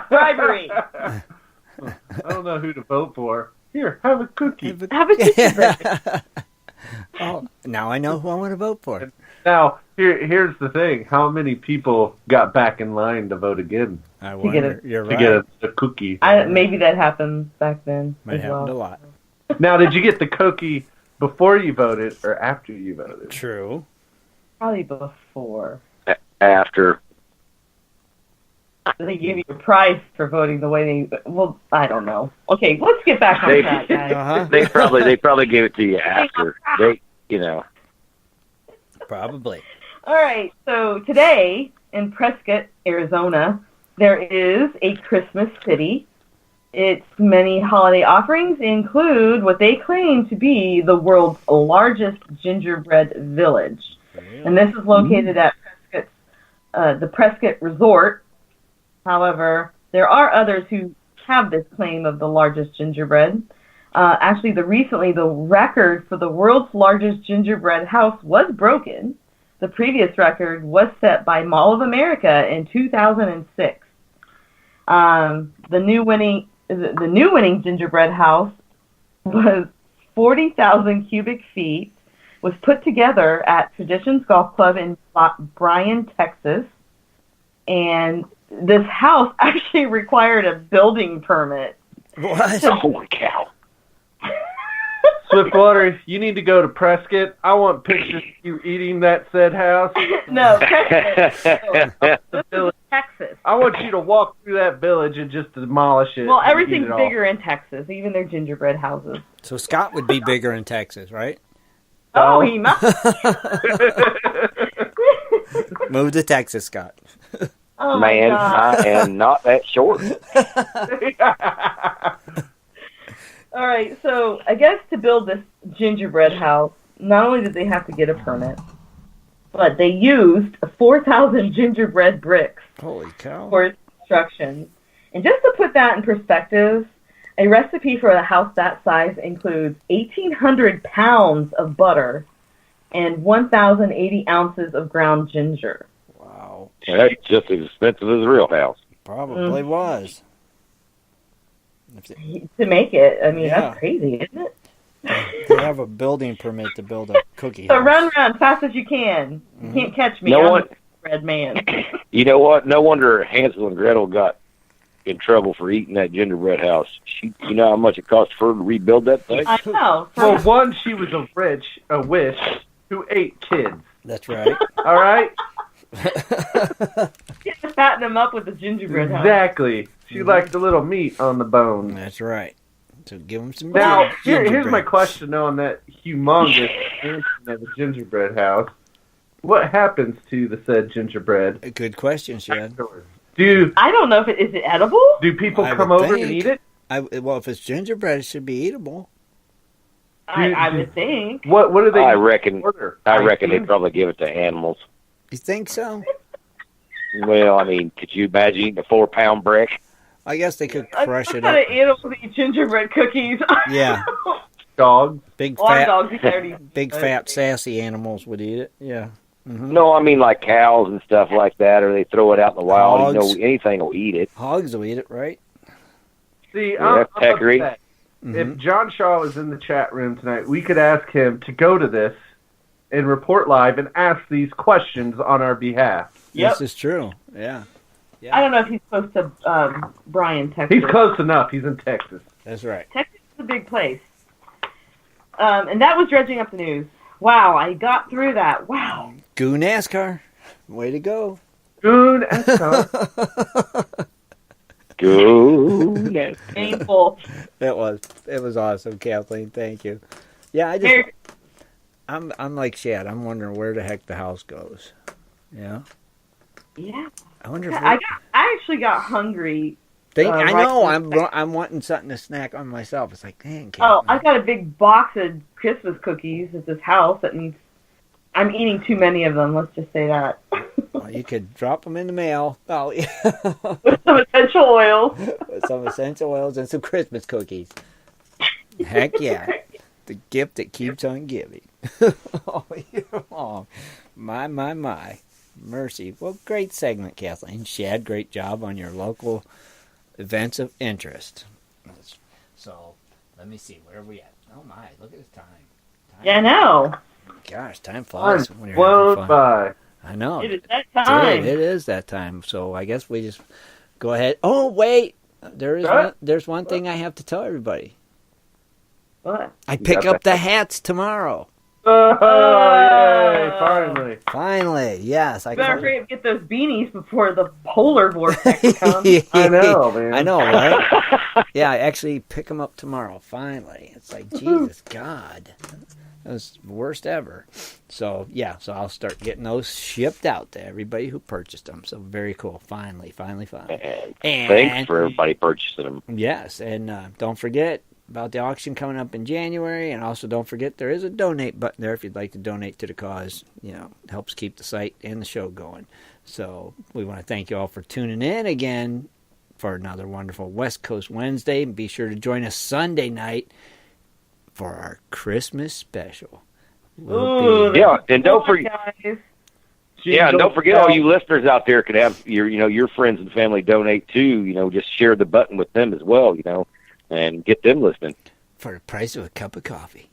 bribery.
I don't know who to vote for. Here, have a cookie.
Have a gingerbread.
Oh, now I know who I want to vote for.
Now, here's the thing. How many people got back in line to vote again?
I wonder. You're right.
To get a cookie.
Maybe that happened back then.
Might happen a lot.
Now, did you get the cookie before you voted or after you voted?
True.
Probably before.
After.
They give you a prize for voting the way they... Well, I don't know. Okay, let's get back on track, guys.
They probably gave it to you after.
Probably.
All right, so today in Prescott, Arizona, there is a Christmas city. Its many holiday offerings include what they claim to be the world's largest gingerbread village. Really? And this is located at the Prescott Resort. However, there are others who have this claim of the largest gingerbread. Actually, the record for the world's largest gingerbread house was broken. The previous record was set by Mall of America in 2006. The new winning gingerbread house was 40,000 cubic feet. Was put together at Traditions Golf Club in Bryan, Texas, and this house actually required a building permit.
What?
Holy cow.
Swiftwater, you need to go to Prescott. I want pictures of you eating that said house.
No, Prescott. This is Texas.
I want you to walk through that village and just demolish it.
Well, everything's bigger in Texas, even their gingerbread houses.
So Scott would be bigger in Texas, right?
Oh, he must.
Move to Texas, Scott.
Oh my
Man,
God.
I am not that short.
All right, so I guess to build this gingerbread house, not only did they have to get a permit, but they used 4,000 gingerbread bricks
Holy cow.
for its construction. And just to put that in perspective, a recipe for a house that size includes 1,800 pounds of butter and 1,080 ounces of ground ginger.
Wow.
Yeah, that's just as expensive as a real house.
Probably was.
To make it, I mean,
Yeah.
that's crazy, isn't it?
They have a building permit to build a cookie
So
house.
run, fast as you can. You can't catch me.
No
I'm
one-
a red man.
You know what? No wonder Hansel and Gretel got in trouble for eating that gingerbread house. You know how much it cost for her to rebuild that thing?
I know.
Well, one, she was a witch who ate kids.
That's right.
All right?
Just fatten them up with the gingerbread house.
Exactly. She liked the little meat on the bone.
That's right. So give them some
Now, here's
gingerbread.
my question on that humongous mansion of a gingerbread house. What happens to the said gingerbread?
A good question, Shad.
Do
I don't know if is it edible?
people
I
come
would
over and
think.
eat it?
Well, if it's gingerbread, it should be eatable.
I would think.
What do they
I reckon
order?
they
Icing?
probably give it to animals.
You think so?
Well, I mean, could you imagine eating a 4-pound brick?
I guess they could
I
crush it
kind
up.
of animals eat gingerbread cookies.
Yeah.
Dogs.
Big
Large
fat,
dogs eat already.
big fat, sassy animals would eat it. Yeah.
No, I mean like cows and stuff like that, or they throw it out in the wild.
Hogs.
You know, anything will eat it.
Hogs will eat it, right?
See,
Yeah,
I'm
peccary.
upset. If John Shaw was in the chat room tonight, we could ask him to go to this and report live and ask these questions on our behalf.
Yep.
This is true. Yeah.
I don't know if he's close to Bryan, Texas.
He's close enough. He's in Texas.
That's right.
Texas is a big place. And that was dredging up the news. Wow, I got through that. Wow.
Goo NASCAR. Way to go.
Goon Escott.
Good.
Painful.
It was awesome, Kathleen. Thank you. Yeah,
Here-
I'm like Shad. I'm wondering where the heck the house goes. Yeah.
Yeah.
I wonder if
I actually got hungry.
I
right
know.
in the
I'm wanting something to snack on myself. It's like, dang,
Oh,
Kathleen.
I got a big box of Christmas cookies at this house that needs. I'm eating too many of them. Let's just say that.
Well, you could drop them in the mail. Oh, yeah.
With some essential oils.
With some essential oils and some Christmas cookies. Heck yeah. The gift that keeps on giving. Oh, my. Mercy. Well, great segment, Kathleen. Shad, great job on your local events of interest. So, let me see. Where are we at? Oh, my. Look at the time.
Yeah, I know.
Gosh, time flies
Time
when you're
flown
having fun.
by.
I know.
It is that time.
It is that time. So I guess we just go ahead. Oh, wait. There's one thing I have to tell everybody.
What?
I pick up the hats tomorrow.
Oh, yay, finally.
Finally, yes. I
Better hurry up and get those beanies before the polar vortex comes.
I know, man.
I know, right? Yeah, I actually pick them up tomorrow. Finally, it's like Jesus God, that was the worst ever. So yeah, so I'll start getting those shipped out to everybody who purchased them. So very cool. Finally.
And
And
thanks for everybody purchasing them.
yes, and don't forget about the auction coming up in January, and also don't forget there is a donate button there if you'd like to donate to the cause. You know, it helps keep the site and the show going. So we want to thank you all for tuning in again for another wonderful West Coast Wednesday, and be sure to join us Sunday night for our Christmas special.
Ooh,
Yeah, and don't forget.
guys.
Yeah, and don't forget all you listeners out there could have your friends and family donate too. Just share the button with them as well. And get them listening.
for the price of a cup of coffee.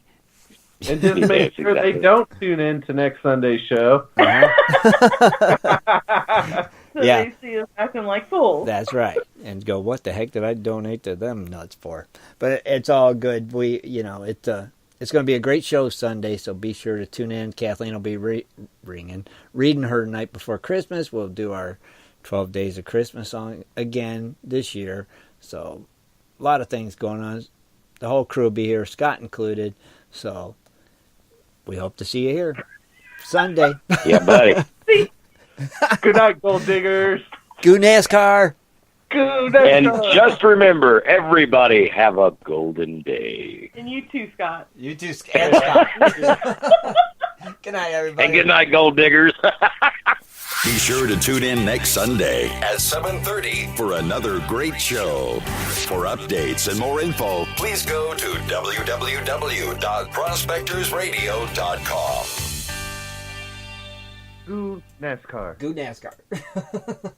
And just make sure they don't tune in to next Sunday's show.
So
Yeah.
they see us acting like fools.
That's right. And go, what the heck did I donate to them nuts for? But it's all good. It's going to be a great show Sunday, so be sure to tune in. Kathleen will be reading her Night Before Christmas. We'll do our 12 Days of Christmas song again this year. So a lot of things going on. The whole crew will be here, Scott included. So we hope to see you here Sunday.
Yeah, buddy.
Good night, gold diggers.
Go NASCAR.
Go
And
NASCAR.
just remember, everybody have a golden day.
And you too, Scott.
You too, Scott. Good night, everybody.
And good night, gold diggers.
Be sure to tune in next Sunday at 7:30 for another great show. For updates and more info, please go to www.prospectorsradio.com.
Go NASCAR.
Go NASCAR.